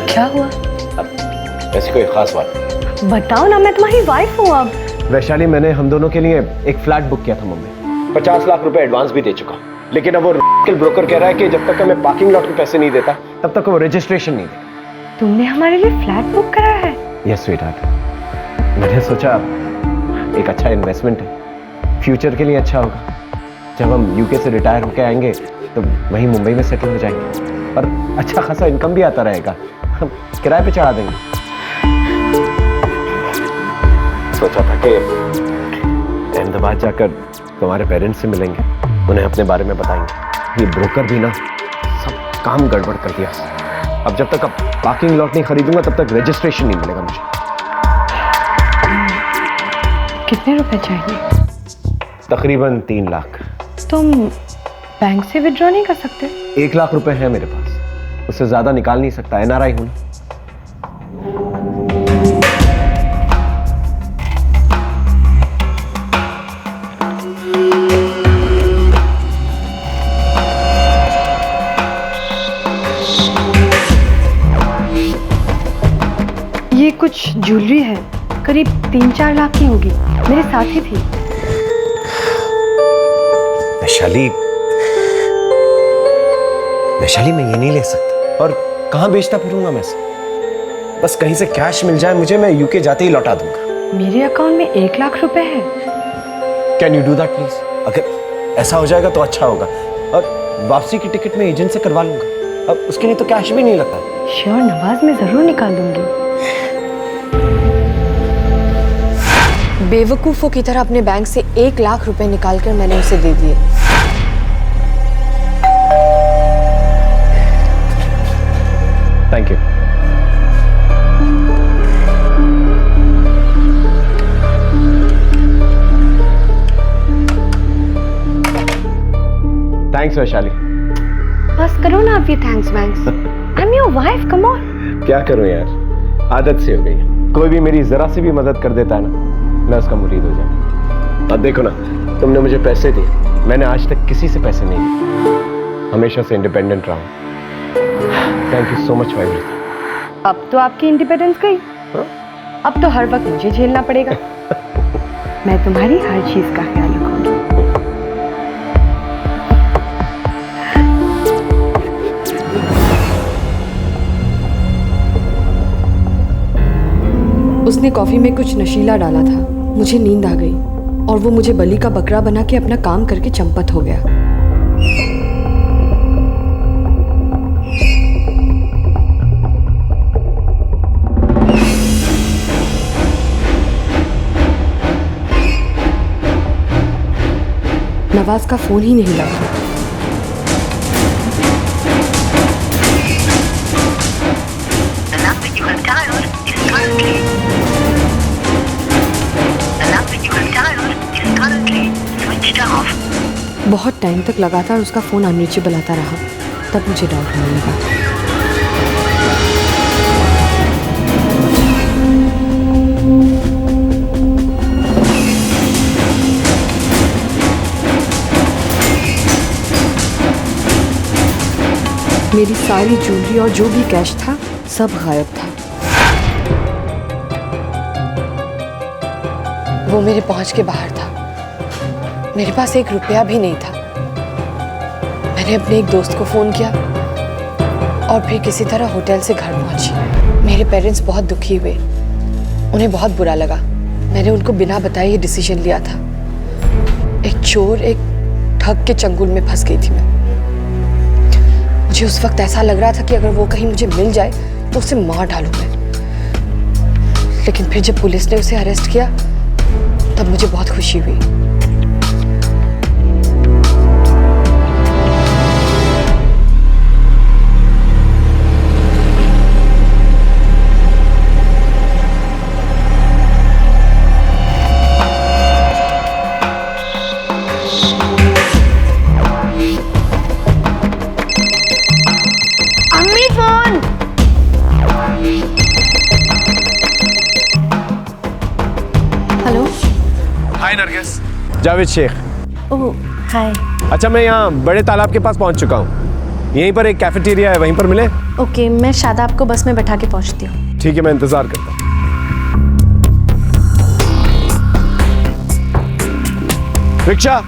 क्या हुआ? ऐसी कोई खास बात? बताओ ना, मैं तुम्हारी वाइफ हूँ अब। वैशाली, मैंने हम दोनों के लिए एक फ्लैट बुक किया था मुंबई। 50 लाख रुपए एडवांस भी दे चुका, लेकिन अब वो ब्रोकर कह रहा है कि जब तक मैं पार्किंग लॉट के पैसे नहीं देता तब तक वो रजिस्ट्रेशन नहीं देगा। तुमने हमारे लिए फ्लैट बुक करा है? यस स्वीटहार्ट, मैंने सोचा एक अच्छा इन्वेस्टमेंट है, फ्यूचर के लिए अच्छा होगा। जब हम यूके से रिटायर होकर आएंगे तो वहीं मुंबई में सेटल हो जाएंगे और अच्छा खासा इनकम भी आता रहेगा, हम किराए पे चढ़ा देंगे। सोचा था कि अहमदाबाद जाकर तुम्हारे पेरेंट्स से मिलेंगे, उन्हें अपने बारे में बताएंगे, ये ब्रोकर भी ना सब काम गड़बड़ कर दिया। अब जब तक अब पार्किंग लॉट नहीं खरीदूंगा तब तक रजिस्ट्रेशन नहीं मिलेगा मुझे। कितने रुपए चाहिए? तकरीबन 3 लाख। तुम बैंक से विड्रॉ नहीं कर सकते? 1 लाख रुपए है मेरे पास, उससे ज्यादा निकाल नहीं सकता, एनआरआई हूं ना। ये कुछ ज्वेलरी है, करीब 3-4 लाख की होगी, मेरे साथ ही थी। वैशाली मैं ये नहीं ले सकता, और कहां बेचता फिरूंगा मैं इसे? बस कहीं से कैश मिल जाए मुझे, मैं यूके जाते ही लौटा दूंगा। मेरे अकाउंट में 1 लाख रुपए है। Can you do that please? अगर ऐसा हो जाएगा तो अच्छा होगा, और वापसी की टिकट मैं एजेंट से करवा लूंगा। अब उसके लिए तो कैश भी नहीं लगता। श्योर नवाज, मैं जरूर निकाल दूंगी। बेवकूफों की तरह अपने बैंक से 1 लाख रुपए निकालकर मैंने उसे दे दिए। Thank you. थैंक्स वैशाली। बस करो ना आप ये थैंक्स वैंक्स। I am your wife, come on. क्या करूं यार, आदत से हो गई है। कोई भी मेरी जरा सी भी मदद कर देता है ना, मैं उसका मुरीद हो जाता। अब देखो ना, तुमने मुझे पैसे दिए, मैंने आज तक किसी से पैसे नहीं लिए, हमेशा से इंडिपेंडेंट रहा हूं। Thank you so much for everything. अब तो आपकी इंडिपेंडेंस गई। अब तो हर वक्त मुझे झेलना पड़ेगा। मैं तुम्हारी हर चीज का ख्याल रखूंगी। उसने कॉफी में कुछ नशीला डाला था, मुझे नींद आ गई और वो मुझे बलि का बकरा बना के अपना काम करके चंपत हो गया। नवाज का फोन ही नहीं लगा। बहुत टाइम तक लगातार उसका फोन अनरीचेबल आता रहा, तब मुझे डाउट होने लगा। मेरी सारी ज्वेलरी और जो भी कैश था सब गायब था। वो मेरे पहुंच के बाहर था। मेरे पास 1 रुपया भी नहीं था। मैंने अपने एक दोस्त को फोन किया और फिर किसी तरह होटल से घर पहुंची। मेरे पेरेंट्स बहुत दुखी हुए, उन्हें बहुत बुरा लगा। मैंने उनको बिना बताए ये डिसीजन लिया था। एक चोर, एक ठग के चंगुल में फंस गई थी मैं। मुझे उस वक्त ऐसा लग रहा था कि अगर वो कहीं मुझे मिल जाए तो उसे मार डालूं मैं। लेकिन फिर जब पुलिस ने उसे अरेस्ट किया तब मुझे बहुत खुशी हुई। जावेद शेख। ओह हाय। अच्छा, मैं यहाँ बड़े तालाब के पास पहुँच चुका हूँ। यहीं पर एक कैफेटेरिया है, वहीं पर मिले? ओके, मैं शादाब को बस में बैठा के पहुंचती हूँ। ठीक है, मैं इंतजार करता हूँ। रिक्शा।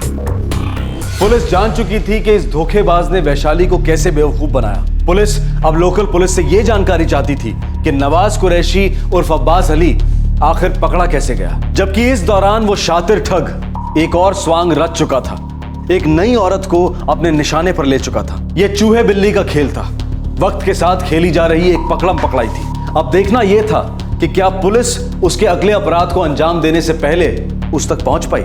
पुलिस जान चुकी थी कि इस धोखेबाज ने वैशाली को कैसे बेवकूफ बनाया। पुलिस अब लोकल पुलिस से यह जानकारी चाहती थी कि नवाज कुरैशी उर्फ अब्बास अली आखिर पकड़ा कैसे गया, जबकि इस दौरान वो शातिर ठग एक और स्वांग रच चुका था। एक नई औरत को अपने निशाने पर ले चुका था। यह चूहे बिल्ली का खेल था, वक्त के साथ खेली जा रही एक पकड़म पकड़ाई थी। अब देखना यह था कि क्या पुलिस उसके अगले अपराध को अंजाम देने से पहले उस तक पहुंच पाई।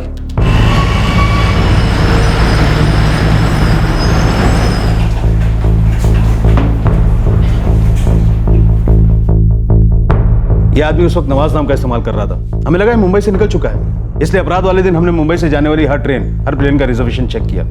ये आदमी उस वक्त नवाज नाम का इस्तेमाल कर रहा था। हमें लगा ये मुंबई से निकल चुका है, इसलिए अपराध वाले दिन हमने मुंबई से जाने वाली हर ट्रेन, हर प्लेन का रिजर्वेशन चेक किया।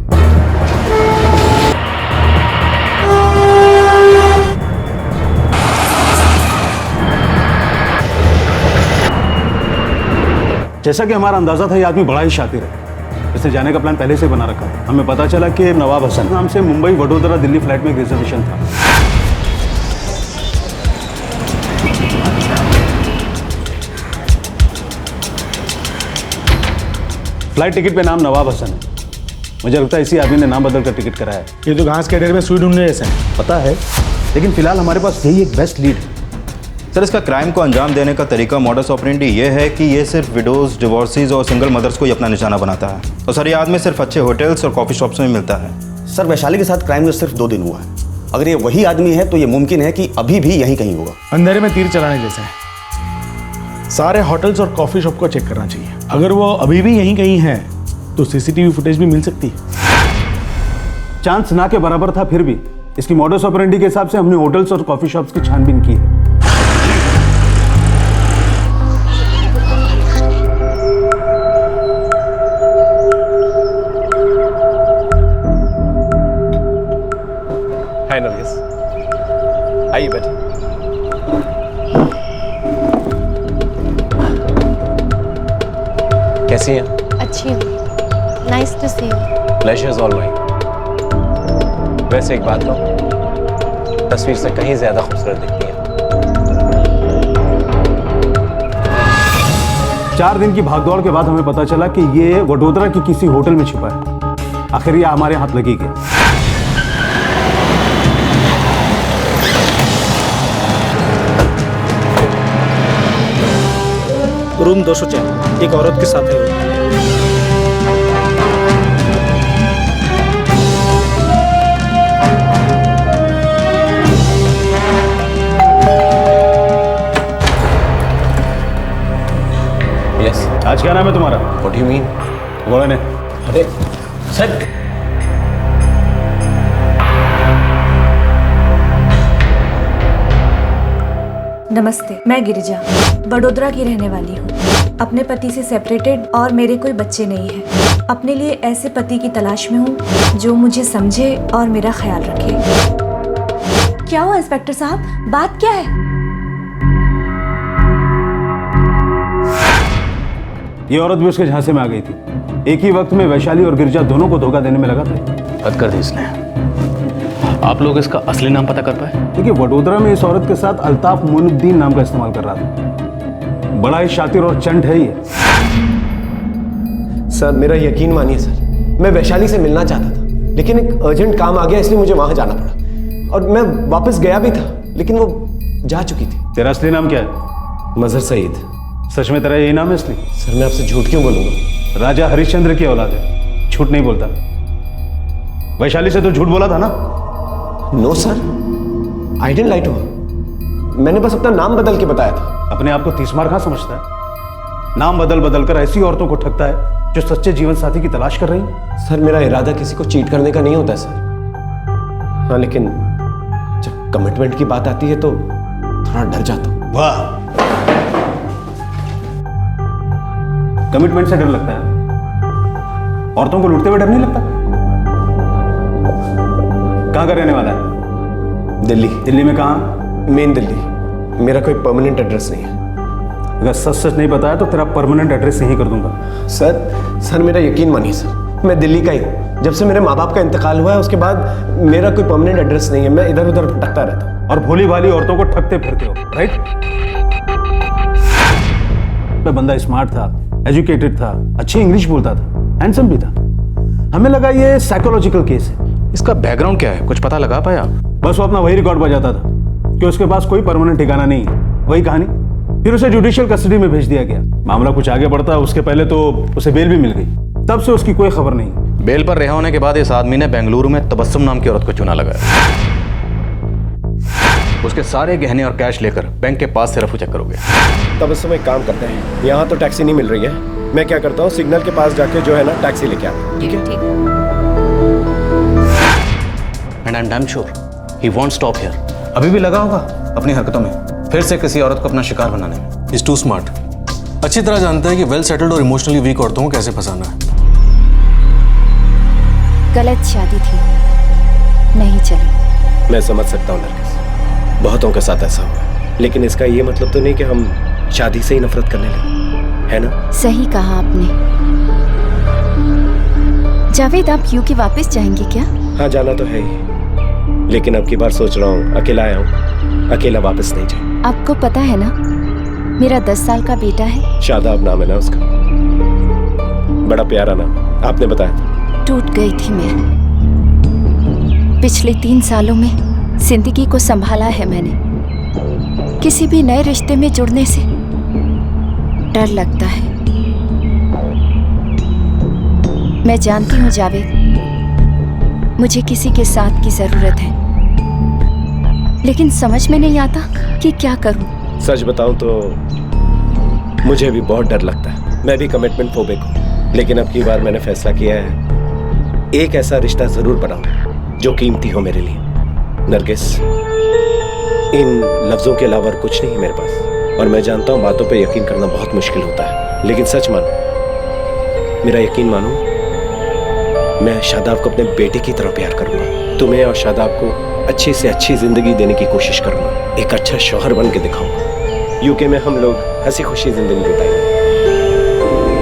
जैसा कि हमारा अंदाजा था, ये आदमी बड़ा ही शातिर है। इसने जाने का प्लान पहले से बना रखा था। हमें पता चला कि नवाब हसन नाम से मुंबई वडोदरा दिल्ली फ्लाइट में एक रिजर्वेशन था। फ्लाइट टिकट पे नाम नवाब हसन है। मुझे लगता है इसी आदमी ने नाम बदल कर टिकट कराया है। ये तो घास के ढेर में सुई ढूंढने जैसा है। पता है, लेकिन फिलहाल हमारे पास यही एक बेस्ट लीड है। सर, इसका क्राइम को अंजाम देने का तरीका, मॉडस ऑपरेंडी ये है कि ये सिर्फ विडोज, डिवोर्सीज और सिंगल मदर्स को ही अपना निशाना बनाता है। और सर, ये आदमी सिर्फ अच्छे होटल्स और कॉफ़ी शॉप्स में मिलता है। सर, वैशाली के साथ क्राइम में सिर्फ 2 दिन हुआ है। अगर ये वही आदमी है तो ये मुमकिन है कि अभी भी यहीं कहीं होगा। अंधेरे में तीर चलाने जैसा है। सारे होटल्स और कॉफी शॉप को चेक करना चाहिए। अगर वो अभी भी यहीं कहीं है तो सीसीटीवी फुटेज भी मिल सकती है। चांस ना के बराबर था, फिर भी इसकी मॉडस ऑपरेंडी के हिसाब से हमने होटल्स और कॉफी शॉप्स की छानबीन की है। हाय नरगिस, आइए बैठे। कैसी हैं? अच्छी हूँ। Nice to see you. Pleasure is all mine. वैसे एक बात कहूं, तस्वीर से कहीं ज्यादा खूबसूरत दिखती है। 4 दिन की भागदौड़ के बाद हमें पता चला कि ये वडोदरा की किसी होटल में छुपा है। आखिर ये हमारे हाथ लगी गया। रूम 204, एक औरत के साथ है वो। यस। आज क्या नाम है तुम्हारा? What do you mean? बोला ने। अरे सर, नमस्ते, मैं गिरिजा बड़ोदरा की रहने वाली हूँ। अपने पति से सेपरेटेड और मेरे कोई बच्चे नहीं हैं। अपने लिए ऐसे पति की तलाश में हूँ जो मुझे समझे और मेरा ख्याल रखे। क्या हुआ इंस्पेक्टर साहब, बात क्या है? ये औरत भी उसके झांसे में आ गई थी। एक ही वक्त में वैशाली और गिरिजा दोनों को धोखा देने में लगा था। हद कर दी इसने। आप लोग इसका असली नाम पता कर पाए? देखिए, वडोदरा में इस औरत के साथ अल्ताफ मोइनुद्दीन नाम का इस्तेमाल कर रहा था। बड़ा ही शातिर और चंट है ये। सर मेरा यकीन मानिए सर, मैं वैशाली से मिलना चाहता था, लेकिन एक अर्जेंट काम आ गया इसलिए मुझे वहां जाना पड़ा। और मैं वापस गया भी था, लेकिन वो जा चुकी थी। तेरा असली नाम क्या है? मजहर सईद। सच में तेरा यही नाम है असली? सर मैं आपसे झूठ क्यों बोलूंगा? राजा हरिश्चंद्र की औलाद है, झूठ नहीं बोलता। वैशाली से तो झूठ बोला था ना? No sir, I didn't lie to her. मैंने बस अपना नाम बदल के बताया था। अपने आप को 30 मार कहां समझता है? नाम बदल बदल कर ऐसी औरतों को ठगता है जो सच्चे जीवन साथी की तलाश कर रही है। सर मेरा इरादा किसी को चीट करने का नहीं होता सर। हाँ, लेकिन जब कमिटमेंट की बात आती है तो थोड़ा डर जाता हूं। वाह, कमिटमेंट से डर लगता है? औरतों को लूटते हुए डर नहीं लगता? कहां का रहने वाला है? दिल्ली। दिल्ली में कहां? मेन दिल्ली। मेरा कोई परमानेंट एड्रेस नहीं है। अगर सच सच नहीं बताया तो तेरा परमानेंट एड्रेस यहीं कर दूंगा। सर मेरा यकीन मानिए सर, मैं दिल्ली का ही हूँ। जब से मेरे माँ बाप का इंतकाल हुआ है उसके बाद मेरा कोई परमानेंट एड्रेस नहीं है। मैं इधर उधर भटकता रहता हूँ। और भोली भाली औरतों को ठगते फिरते हो, राइट? मैं बंदा स्मार्ट था, एजुकेटेड था, अच्छी इंग्लिश बोलता था, हैंडसम भी था। हमें लगा ये साइकोलॉजिकल केस है। इसका बैकग्राउंड क्या है, कुछ पता लगा पाया? बस वो अपना वही रिकॉर्ड बजाता था कि उसके पास कोई परमानेंट ठिकाना नहीं है, वही कहानी। फिर उसे जुडिशियल कस्टडी में भेज दिया गया। मामला कुछ आगे बढ़ता, उसके पहले तो उसे बेल भी मिल गई। तब से उसकी कोई खबर नहीं। बेल पर रिहा होने के बाद इस आदमी ने बेंगलुरु में तबस्सुम नाम की औरत को चुना लगाया। उसके सारे गहने और कैश लेकर बैंक के पास से रफू चेक करोगे। तब इस समय काम करते हैं, यहाँ तो टैक्सी नहीं मिल रही है। मैं क्या करता हूँ, सिग्नल के पास जाके जो है ना टैक्सी लेके आता हूँ। ठीक है? And I am damn sure he want stop here. अभी भी लगा होगा अपनी हरकतों में। फिर से किसी औरत को अपना शिकार बनाने में। Is too smart. अच्छी तरह जानता है कि वेल सेटल्ड और इमोशनली वीक औरतों को कैसे फंसाना है। गलत शादी थी, नहीं चली। मैं समझ सकता हूँ नरगिस, बहुतों के साथ ऐसा हुआ है, लेकिन इसका ये मतलब तो नहीं कि हम शादी से ही नफरत करने लगे, है ना? सही कहा आपने। जावेद, आप यूके वापस जाएंगे क्या? हाँ, जाना तो है ही, लेकिन अब की बार सोच रहा हूँ अकेला आया हूँ, अकेला वापस नहीं जाए। आपको पता है ना, मेरा 10 साल का बेटा है। शादाब नाम है ना उसका, बड़ा प्यारा नाम, आपने बताया था। टूट गई थी मैं। पिछले 3 सालों में जिंदगी को संभाला है मैंने। किसी भी नए रिश्ते में जुड़ने से डर लगता है। मैं जानती हूँ जावेद, मुझे किसी के साथ की जरूरत है, लेकिन समझ में नहीं आता कि क्या करूं। सच बताऊं तो मुझे भी बहुत डर लगता है। मैं भी कमिटमेंट फोबिक हूं, लेकिन अब की बार मैंने फैसला किया है एक ऐसा रिश्ता जरूर बनाऊं जो कीमती हो मेरे लिए। नरगिस, इन लफ्जों के अलावा कुछ नहीं है मेरे पास, और मैं जानता हूं बातों पे यकीन करना बहुत मुश्किल होता है, लेकिन सच मानो, मेरा यकीन मानो, मैं शादाब को अपने बेटे की तरह प्यार करूंगा। तुम्हें और शादाब को अच्छी से अच्छी जिंदगी देने की कोशिश करूंगा, एक अच्छा शौहर बन के दिखाऊंगा। यूके में हम लोग हंसी खुशी जिंदगी बिताएंगे।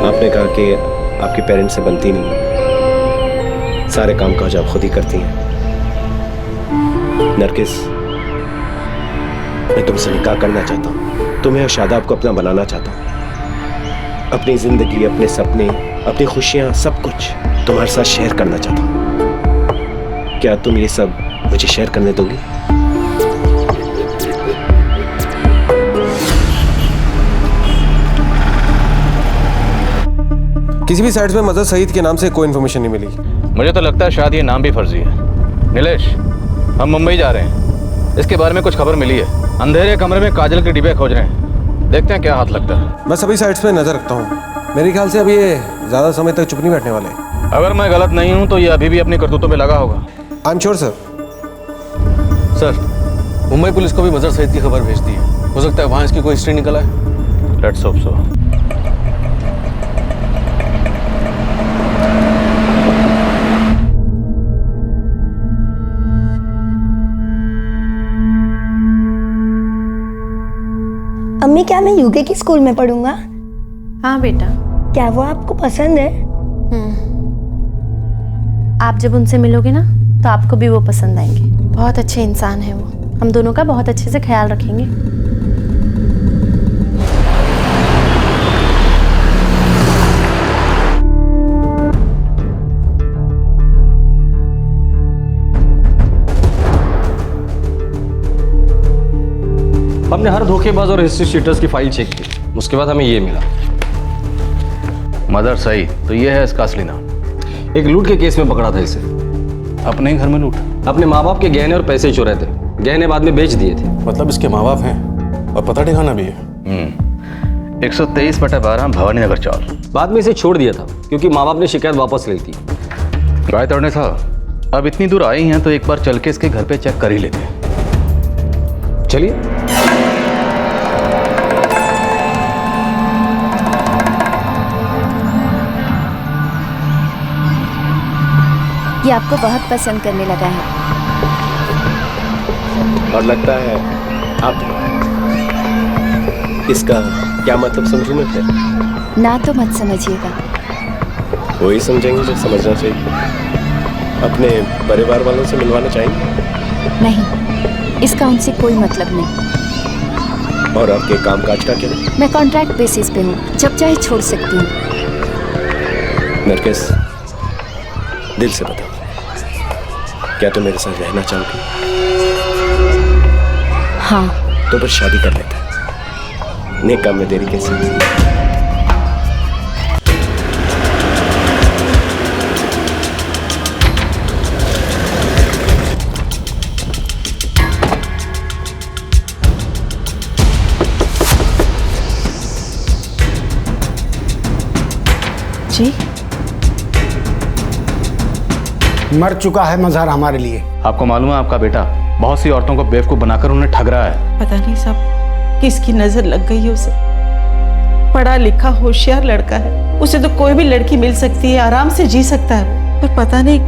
आपने कहा कि आपके पेरेंट्स से बनती नहीं, सारे काम काज आप खुद ही करती हैं। नरगिस, मैं तुमसे निकाह करना चाहता हूँ, तुम्हें और शादाब को अपना बनाना चाहता हूँ। अपनी जिंदगी, अपने सपने, अपनी खुशियाँ, सब कुछ तुम्हारे साथ शेयर करना चाहता हूँ। क्या तुम ये सब मुझे शेयर करने दोगी? किसी भी साइट्स में मजहर सईद के नाम से कोई इन्फॉर्मेशन नहीं मिली। मुझे तो लगता है शायद ये नाम भी फर्जी है। नीलेश, हम मुंबई जा रहे हैं, इसके बारे में कुछ खबर मिली है। अंधेरे कमरे में काजल के डिब्बे खोज रहे हैं, देखते हैं क्या हाथ लगता है। मैं सभी साइट्स पे नजर रखता हूँ। मेरे ख्याल से अब ये ज्यादा समय तक चुप नहीं बैठने वाले। अगर मैं गलत नहीं हूँ तो ये अभी भी अपनी करतूतों में लगा होगा। I am sure sir. Sir, Mumbai police को भी मजहर सईद की खबर भेज दी है। हो सकता है वहाँ इसकी कोई हिस्ट्री निकला है। Let's hope so. अम्मी, क्या मैं यूके की स्कूल में पढ़ूंगा? हाँ बेटा। क्या वो आपको पसंद है? आप जब उनसे मिलोगे ना तो आपको भी वो पसंद आएंगे। बहुत अच्छे इंसान है वो, हम दोनों का बहुत अच्छे से ख्याल रखेंगे। हमने हर धोखेबाज और हिस्ट्री शीटर्स की फाइल चेक की, उसके बाद हमें ये मिला। मदर सही, तो ये है इसका असली नाम। एक लूट के केस में पकड़ा था इसे। अपने ही घर में लूट? अपने माँ बाप के गहने और पैसे चुराए थे, गहने बाद में बेच दिए थे। मतलब इसके माँ बाप हैं और पता ठिकाना भी है। 123/12 भवानी नगर चौर। बाद में इसे छोड़ दिया था क्योंकि माँ बाप ने शिकायत वापस ली थी। गाय तोड़ने साहब, अब इतनी दूर आई हैं तो एक बार चल के इसके घर पे चेक कर ही लेते हैं। चलिए। ये आपको बहुत पसंद करने लगा है। और लगता है आप इसका क्या मतलब समझूं मैं फिर? ना तो मत समझिएगा। वही समझेंगे जो समझना चाहिए। अपने परिवार वालों से मिलवाना चाहेंगे? नहीं, इसका उनसे कोई मतलब नहीं। और आपके कामकाज का क्या? मैं कॉन्ट्रैक्ट बेसिस पे हूँ, जब चाहे छोड़ सकती हूँ। नरगिस, दिल से बताओ, क्या तुम मेरे साथ रहना चाहोगी? हाँ। तो फिर शादी कर लेते हैं। नेक काम में देरी कैसे? जी? मर चुका है मजहर हमारे लिए। आपको मालूम है आपका बेटा बहुत सी औरतों को बेवकूफ बनाकर उन्हें ठग रहा है। पता नहीं सब किसकी नजर लग गई है उसे। पढ़ा लिखा होशियार लड़का है, उसे तो कोई भी लड़की मिल सकती है, आराम से जी सकता है, पर पता नहीं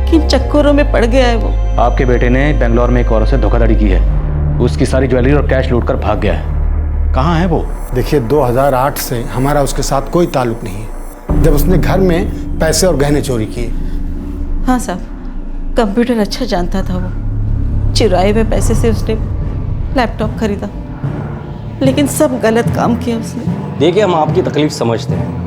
किन चक्करों में पड़ गया है वो। आपके बेटे ने बेंगलोर में एक औरत से धोखाधड़ी की है, उसकी सारी ज्वेलरी और कैश लूट कर भाग गया है। कहाँ है वो? देखिए 2008 से हमारा उसके साथ कोई ताल्लुक नहीं है, जब उसने घर में पैसे और गहने चोरी किए। हाँ साहब, कंप्यूटर अच्छा जानता था वो, चुराए हुए पैसे से उसने लैपटॉप खरीदा, लेकिन सब गलत काम किया उसने। देखिए, हम आपकी तकलीफ समझते हैं।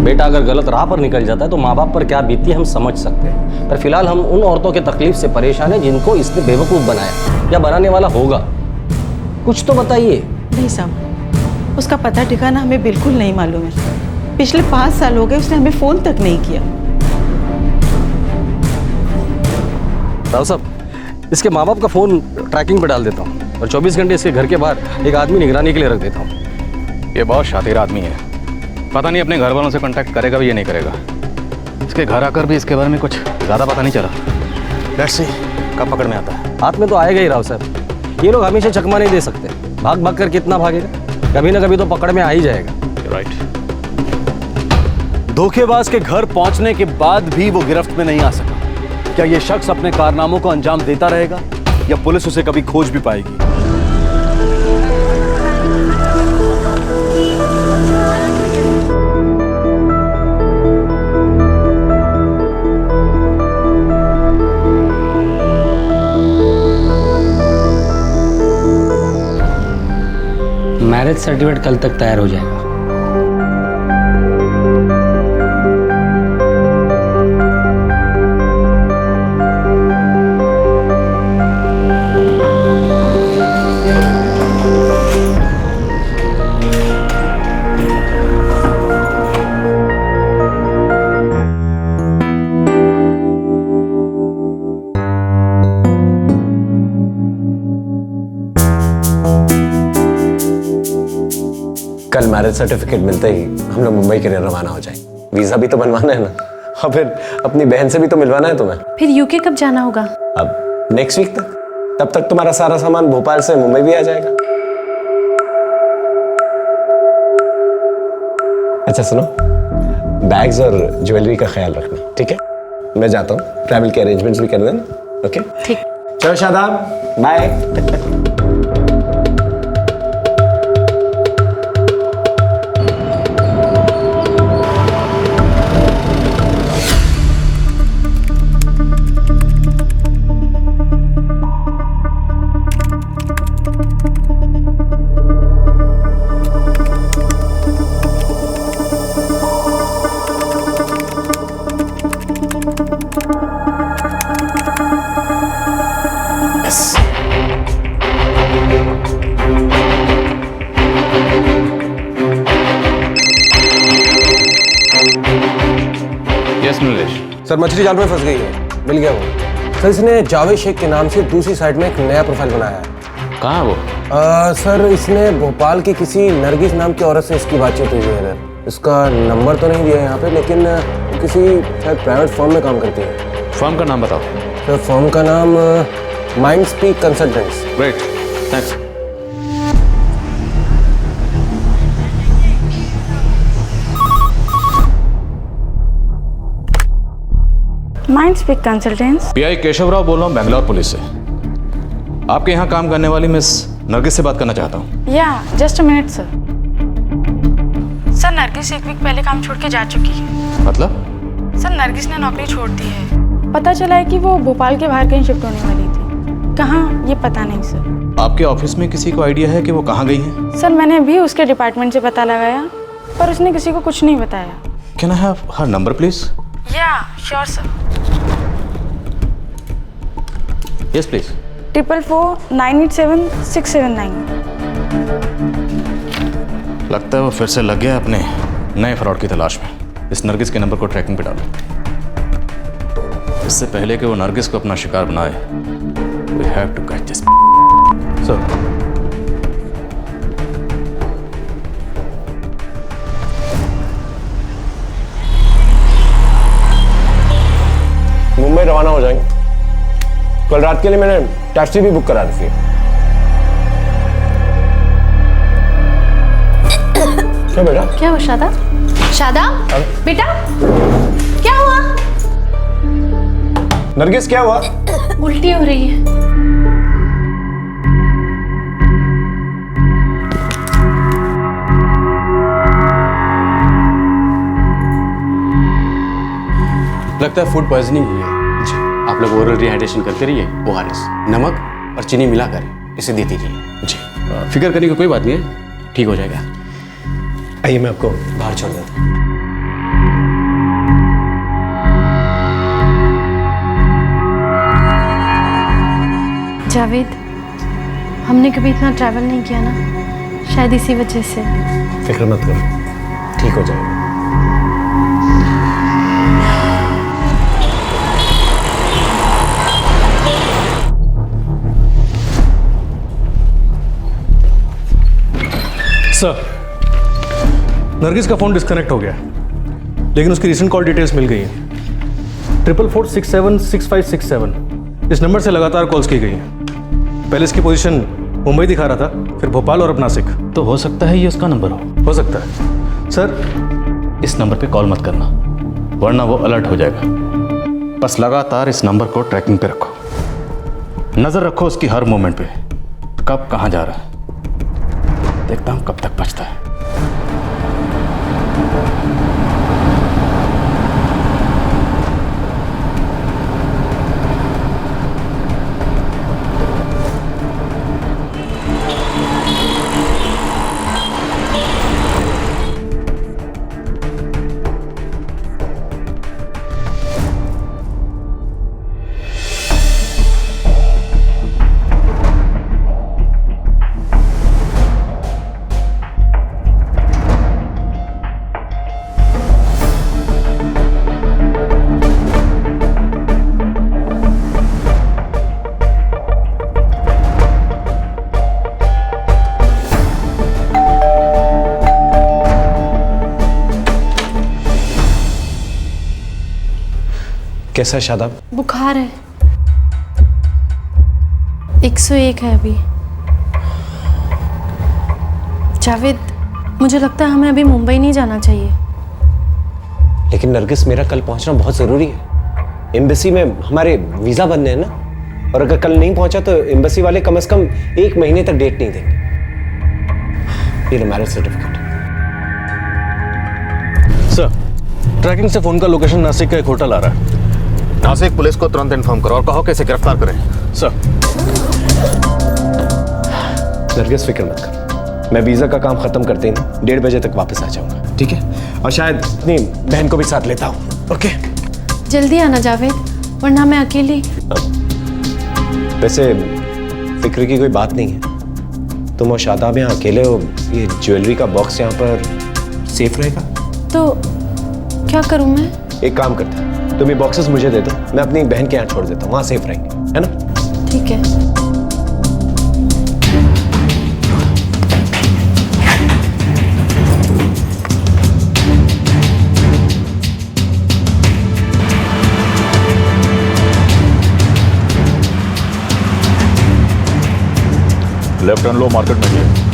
बेटा अगर गलत राह पर निकल जाता है तो माँ बाप पर क्या बीती है हम समझ सकते हैं, पर फिलहाल हम उन औरतों की तकलीफ से परेशान हैं जिनको इसने बेवकूफ़ बनाया या बनाने वाला होगा। कुछ तो बताइए। नहीं साहब, उसका पता ठिकाना हमें बिल्कुल नहीं मालूम है। पिछले 5 साल हो गए उसने हमें फ़ोन तक नहीं किया। राव साहब, इसके माँ बाप का फ़ोन ट्रैकिंग पर डाल देता हूँ और 24 घंटे इसके घर के बाहर एक आदमी निगरानी के लिए रख देता हूँ। ये बहुत शातिर आदमी है, पता नहीं अपने घर वालों से कांटेक्ट करेगा भी या नहीं करेगा। इसके घर आकर भी इसके बारे में कुछ ज़्यादा पता नहीं चला। लेट्स सी कब पकड़ में आता है। हाथ में तो आएगा ही राव साहब, ये लोग हमेशा चकमा नहीं दे सकते। भाग भाग कर कितना भागेगा, कभी ना कभी तो पकड़ में आ ही जाएगा। राइट। धोखेबाज के घर पहुंचने के बाद भी वो गिरफ्त में नहीं आ सका। क्या ये शख्स अपने कारनामों को अंजाम देता रहेगा या पुलिस उसे कभी खोज भी पाएगी? मैरिज सर्टिफिकेट कल तक तैयार हो जाएगा। कल मैरिज सर्टिफिकेट मिलते ही हम लोग मुंबई के लिए रवाना हो जाएंगे। वीजा भी तो बनवाना है ना, और फिर अपनी बहन से भी तो मिलवाना है तुम्हें। फिर यूके कब जाना होगा? अब नेक्स्ट वीक तक। तब तक तुम्हारा सारा सामान भोपाल से मुंबई भी आ जाएगा। अच्छा सुनो, बैग्स और ज्वेलरी का ख्याल रखना, ठीक है? मैं जाता हूँ, ट्रैवल के अरेंजमेंट्स भी कर देना। ओके ठीक। चलो शादाब, बाय। सर मछली जाल में फंस गई है, मिल गया वो। सर इसने जावेद शेख के नाम से दूसरी साइट में एक नया प्रोफाइल बनाया है। कहाँ है वो? सर इसने भोपाल की किसी नरगिस नाम की औरत से इसकी बातचीत हुई है इधर। इसका नंबर तो नहीं दिया यहाँ पे, लेकिन किसी शायद प्राइवेट फर्म में काम करती है। फर्म का नाम बताओ। सर फर्म का नाम mind speak consultants. Great, thanks. Mind speak consultants. Pi Keshavrao बोल रहा हूँ बेंगलोर पुलिस से। आपके यहाँ काम करने वाली मिस नरगिस से बात करना चाहता हूँ। या just a minute sir. Sir Nargis एक वीक पहले काम छोड़ के जा चुकी है। मतलब? सर नरगिस ने नौकरी छोड़ दी है। पता चला है कि वो भोपाल के बाहर कहीं शिफ्ट होने वाली थी, कहाँ ये पता नहीं सर। आपके ऑफिस में किसी को आइडिया है कि वो कहाँ गई है? सर मैंने भी उसके डिपार्टमेंट से पता लगाया, पर उसने किसी को कुछ नहीं बताया। Can I have her number please? या श्योर सर। Yes please. 444-987-679। लगता है वो फिर से लग गया अपने नए फ्रॉड की तलाश में। इस नरगिस के नंबर को ट्रैकिंग पे डालो, इससे पहले कि वो नरगिस को अपना शिकार बनाए। We have to catch this. Sir Mumbai रवाना हो जाएंगे। कल रात के लिए मैंने टैक्सी भी बुक करा रखी है। क्या बेटा? क्या हुआ शादाब? शादाब बेटा क्या हुआ? नरगिस क्या हुआ? उल्टी हो रही है। लगता है फूड पॉइजनिंग हुई है जी। आप लोग ओरल रिहाइड्रेशन करते रहिए, ORS नमक और चीनी मिलाकर इसे देती रहिए जी। फिक्र करने की कोई बात नहीं है, ठीक हो जाएगा। आइए मैं आपको बाहर छोड़ देता हूँ। जावेद, हमने कभी इतना ट्रैवल नहीं किया ना, शायद इसी वजह से। फिक्र मत करो, ठीक हो जाएगा। सर, नरगिस का फ़ोन डिस्कनेक्ट हो गया, लेकिन उसकी रिसेंट कॉल डिटेल्स मिल गई हैं। 44476567 इस नंबर से लगातार कॉल्स की गई हैं। पहले इसकी पोजीशन मुंबई दिखा रहा था, फिर भोपाल और अब नासिक। तो हो सकता है ये उसका नंबर हो सकता है। सर, इस नंबर पे कॉल मत करना, वरना वो अलर्ट हो जाएगा। बस लगातार इस नंबर को ट्रैकिंग पे रखो, नज़र रखो उसकी हर मोमेंट पे, कब कहाँ जा रहा है। देखता हूँ कब तक बचता है। कैसा है शादाब? बुखार है, 101 है अभी। जावेद, मुझे लगता है हमें अभी मुंबई नहीं जाना चाहिए। लेकिन नरगिस, मेरा कल पहुंचना बहुत ज़रूरी है। एम्बेसी में हमारे वीज़ा बनने हैं ना, और अगर कल नहीं पहुंचा तो एम्बेसी वाले कम से कम 1 महीने तक डेट नहीं देंगे। ये मैरिज सर्टिफिकेट। सर, ट्रैकिंग से फ़ोन का लोकेशन नासिक का एक होटल आ रहा है। नासिक पुलिस को तुरंत इन्फॉर्म करो और कहो कि इसे गिरफ्तार करें। सर। नरगिस, फिक्र मत कर, मैं वीज़ा का काम ख़त्म करते ही 1:30 बजे तक वापस आ जाऊंगा, ठीक है? और शायद अपनी बहन को भी साथ लेता हूँ। ओके, जल्दी आना जावेद, वरना मैं अकेली। वैसे फिक्र की कोई बात नहीं है। तुम और शादाब यहाँ अकेले हो, ये ज्वेलरी का बॉक्स यहाँ पर सेफ रहेगा। तो क्या करूँ मैं? एक काम करते हैं, तुम ये बॉक्सेस मुझे दे दो, मैं अपनी बहन के यहाँ छोड़ देता हूँ, वहाँ सेफ रहेंगे, है ना? ठीक है। लेफ्ट टर्न लो, मार्केट में है।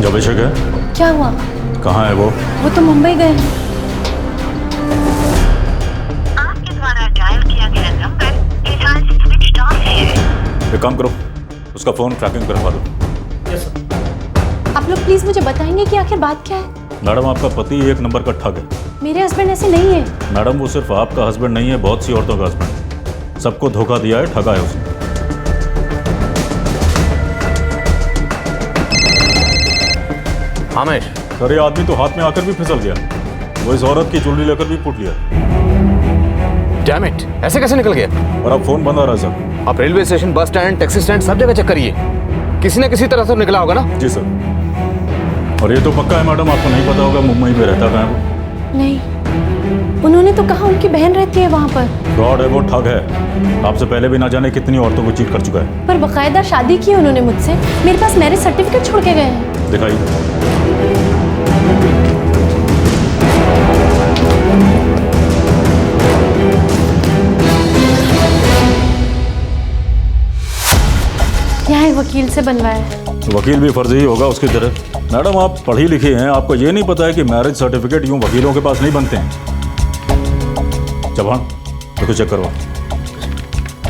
जो अभिषेक है, क्या हुआ? कहाँ है वो? वो तो मुंबई गए हैं। आपके द्वारा डायल किया गया नंबर फिलहाल स्विच ऑफ है। एक काम करो, उसका फोन ट्रैकिंग पे रखवा दो। आप लोग प्लीज मुझे बताएंगे कि आखिर बात क्या है? मैडम, आपका पति एक नंबर का ठग है। मेरे हस्बैंड ऐसे नहीं है। मैडम, वो सिर्फ आपका हस्बैंड नहीं है, बहुत सी औरतों का हस्बैंड। सबको धोखा दिया है, ठगा है उसने। हामेश, सर, ये आदमी तो हाथ में आकर भी फिसल गया। वो इस औरत की ज्वेलरी लेकर भी फूट लिया। डैम इट, ऐसे कैसे निकल गया? और अब फोन बंद हो रहा है सर। आप railway station, bus stand, taxi stand सब जगह चेक करिए, किसी न किसी तरह से निकला होगा ना। जी सर। और ये तो पक्का है मैडम, आपको नहीं पता होगा मुंबई में रहता है वो? नहीं, उन्होंने तो कहा उनकी बहन रहती है वहाँ पर। फ्रॉड है वो, ठग है। आपसे पहले भी ना जाने कितनी औरतों को चीट कर चुका है। पर बकायदा शादी की उन्होंने मुझसे, मेरे पास मैरिज सर्टिफिकेट छोड़ के गए हैं। दिखाइए। यहाँ एक वकील से बनवाया है। वकील भी फर्जी ही होगा उसकी तरह। मैडम आप पढ़ी लिखी हैं, आपको ये नहीं पता है कि मैरिज सर्टिफिकेट यूं वकीलों के पास नहीं बनते हैं। जवान देखो, चेक करो,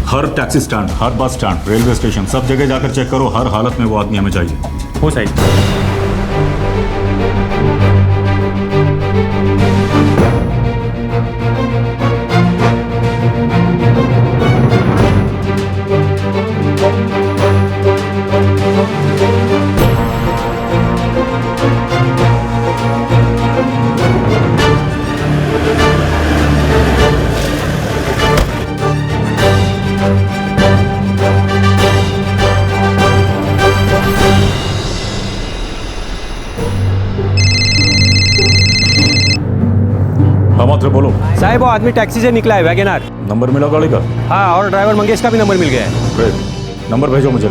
हर टैक्सी स्टैंड, हर बस स्टैंड, रेलवे स्टेशन, सब जगह जाकर चेक करो। हर हालत में वो आदमी हमें चाहिए। हो सही। बोलो साहब, वो आदमी टैक्सी से निकला है, वैगनआर। नंबर मिला गाड़ी का? हाँ, और ड्राइवर मंगेश का भी नंबर मिल गया है। ग्रेट, नंबर भेजो मुझे।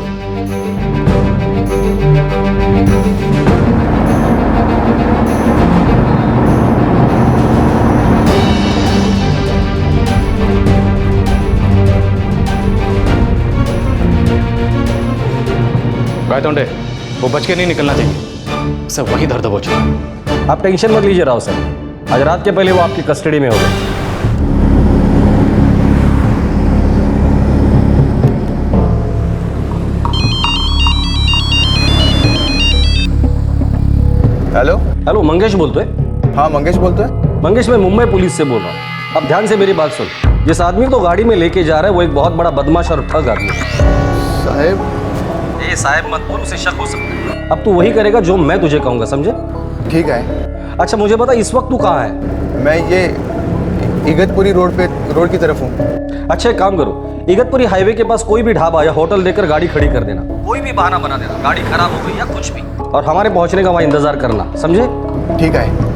गायतोंडे, वो बच के नहीं निकलना चाहिए, सब वहीं धर दबोच। आप टेंशन मत लीजिए राव सर, आज रात के पहले वो आपकी कस्टडी में होगा। हेलो हेलो, मंगेश बोलते हैं? हाँ मंगेश बोलते हैं। मंगेश, मैं मुंबई पुलिस से बोल रहा हूँ। अब ध्यान से मेरी बात सुन। जिस आदमी को गाड़ी में लेके जा रहा है वो एक बहुत बड़ा बदमाश और ठग आदमी है। साहब, ये साहब मत बोल, उसे शक हो सकता है। अब तू वही करेगा जो मैं तुझे कहूंगा, समझे? ठीक है। अच्छा मुझे बता, इस वक्त तू कहाँ है? मैं ये इगतपुरी रोड की तरफ हूँ। अच्छा एक काम करो, इगतपुरी हाईवे के पास कोई भी ढाबा या होटल देकर गाड़ी खड़ी कर देना। कोई भी बहाना बना देना, गाड़ी खराब हो गई या कुछ भी, और हमारे पहुंचने का वहां इंतजार करना, समझे? ठीक है।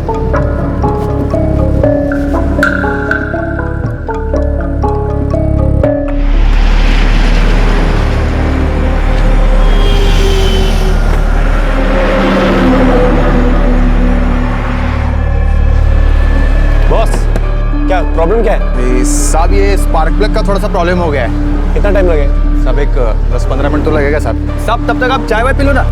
क्या प्रॉब्लम क्या है? साहब ये स्पार्क प्लग का थोड़ा सा प्रॉब्लम हो गया है। कितना टाइम लगेगा? साहब एक 10-15 मिनट तो लगेगा साहब। साहब तब तक आप चाय वाय पी लो ना।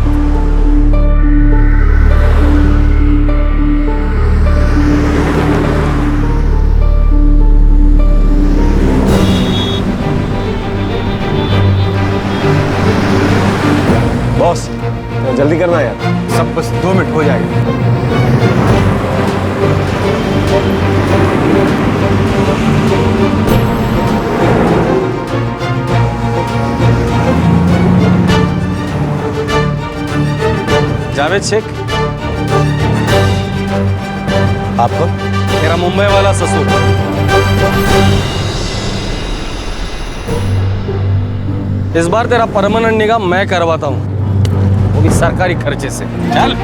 बॉस जल्दी करना यार। सब बस 2 मिनट हो जाएगा। जावेद शेख, आपको? मेरा मुंबई वाला ससुर। इस बार तेरा परमानेंट निगाह मैं करवाता हूं, वो भी सरकारी खर्चे से। चल।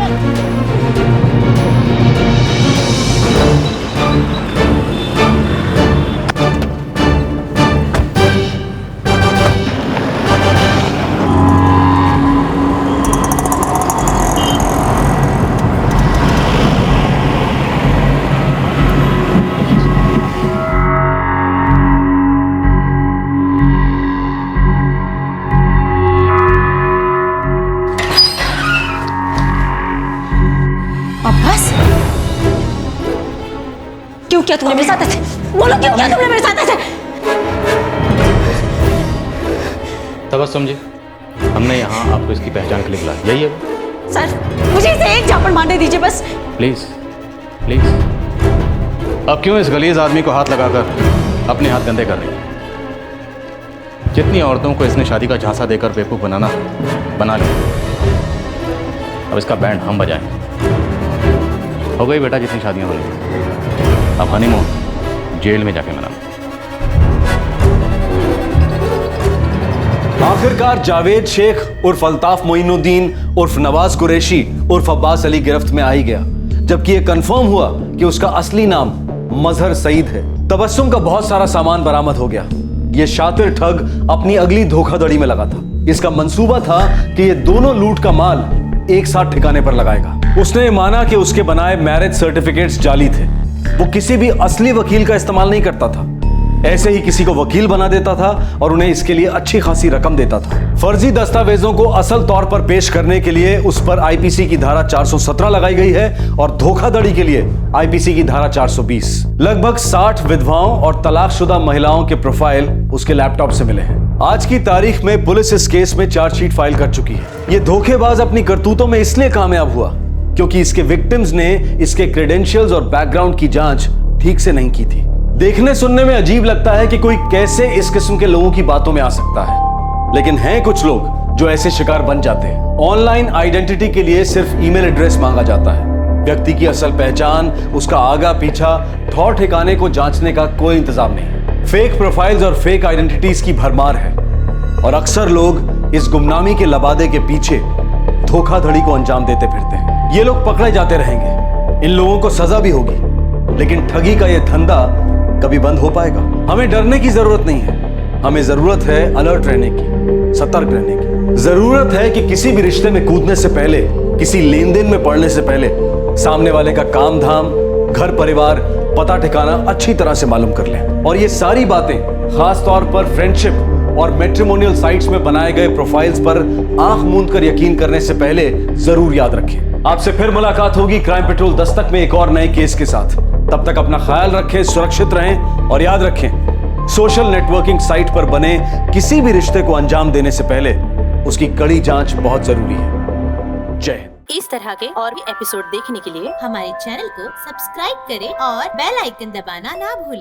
क्यों किया तुमने मेरे साथ ऐसे? बोलो क्यों किया तुमने मेरे साथ ऐसे? तबस्सुम जी, हमने यहाँ आपको इसकी पहचान के लिए बुलाया, यही है वो? सर मुझे इसे एक झापड़ मारने दीजिए बस। Please please. अब क्यों इस गलीज आदमी को हाथ लगाकर अपने हाथ गंदे कर रही है? जितनी औरतों को इसने शादी का झांसा देकर बेवकूफ बनाना बना लिया, अब इसका बैंड हम बजाएं। हो गई बेटा जितनी शादियां होनी, अब हनीमून जेल में जाके मनाना। आखिरकार जावेद शेख उर्फ अल्ताफ मोइनुद्दीन उर्फ नवाज कुरैशी उर्फ अब्बास अली गिरफ्त में आ ही गया, जबकि यह कंफर्म हुआ कि उसका असली नाम मजहर सईद है। तबस्सुम का बहुत सारा सामान बरामद हो गया। यह शातिर ठग अपनी अगली धोखाधड़ी में लगा था। इसका मंसूबा था कि ये दोनों लूट का माल एक साथ ठिकाने पर लगाएगा। उसने माना कि उसके बनाए मैरिज सर्टिफिकेट्स जाली थे। वो किसी भी असली वकील का इस्तेमाल नहीं करता था, ऐसे ही किसी को वकील बना देता था और उन्हें इसके लिए अच्छी खासी रकम देता था। फर्जी दस्तावेजों को असल तौर पर पेश करने के लिए उस पर आईपीसी की धारा 417 लगाई गई है और धोखाधड़ी के लिए आईपीसी की धारा 420। लगभग 60 विधवाओं और तलाकशुदा महिलाओं के प्रोफाइल उसके लैपटॉप से मिले हैं। आज की तारीख में पुलिस इस केस में चार्जशीट फाइल कर चुकी है। ये धोखेबाज अपनी करतूतों में इसलिए कामयाब हुआ क्योंकि इसके विक्टिम्स ने इसके क्रेडेंशियल्स और बैकग्राउंड की जांच ठीक से नहीं की थी। देखने सुनने में अजीब लगता है कि कोई कैसे इस किस्म के लोगों की बातों में आ सकता है, लेकिन हैं कुछ लोग जो ऐसे शिकार बन जाते हैं। ऑनलाइन आइडेंटिटी के लिए सिर्फ ईमेल एड्रेस मांगा जाता है। व्यक्ति की असल पहचान, उसका आगा पीछा, ठौर ठिकाने को जांचने का कोई इंतजाम नहीं। फेक प्रोफाइल्स और फेक आइडेंटिटीज की भरमार है और अक्सर लोग इस गुमनामी के लबादे के पीछे धोखाधड़ी को अंजाम देते फिरते हैं। ये लोग पकड़े जाते रहेंगे, इन लोगों को सजा भी होगी, लेकिन ठगी का यह धंधा कभी बंद हो पाएगा? हमें डरने की जरूरत नहीं है, हमें जरूरत है अलर्ट रहने की, सतर्क रहने की। जरूरत है कि किसी भी रिश्ते में कूदने से पहले, किसी लेन देन में पड़ने से पहले सामने वाले का काम धाम, घर परिवार, पता ठिकाना अच्छी तरह से मालूम कर लें। और ये सारी बातें खास तौर पर फ्रेंडशिप और मैट्रिमोनियल साइट्स में बनाए गए प्रोफाइल्स पर आंख मूंद कर यकीन करने से पहले जरूर याद रखें। आपसे फिर मुलाकात होगी क्राइम पेट्रोल दस्तक में एक और नए केस के साथ। तब तक अपना ख्याल रखें, सुरक्षित रहें और याद रखें, सोशल नेटवर्किंग साइट पर बने किसी भी रिश्ते को अंजाम देने से पहले उसकी कड़ी जांच बहुत जरूरी है। जय हिंद। इस तरह के और भी एपिसोड देखने के लिए हमारे चैनल को सब्सक्राइब करें और बेल आइकन दबाना ना भूलें।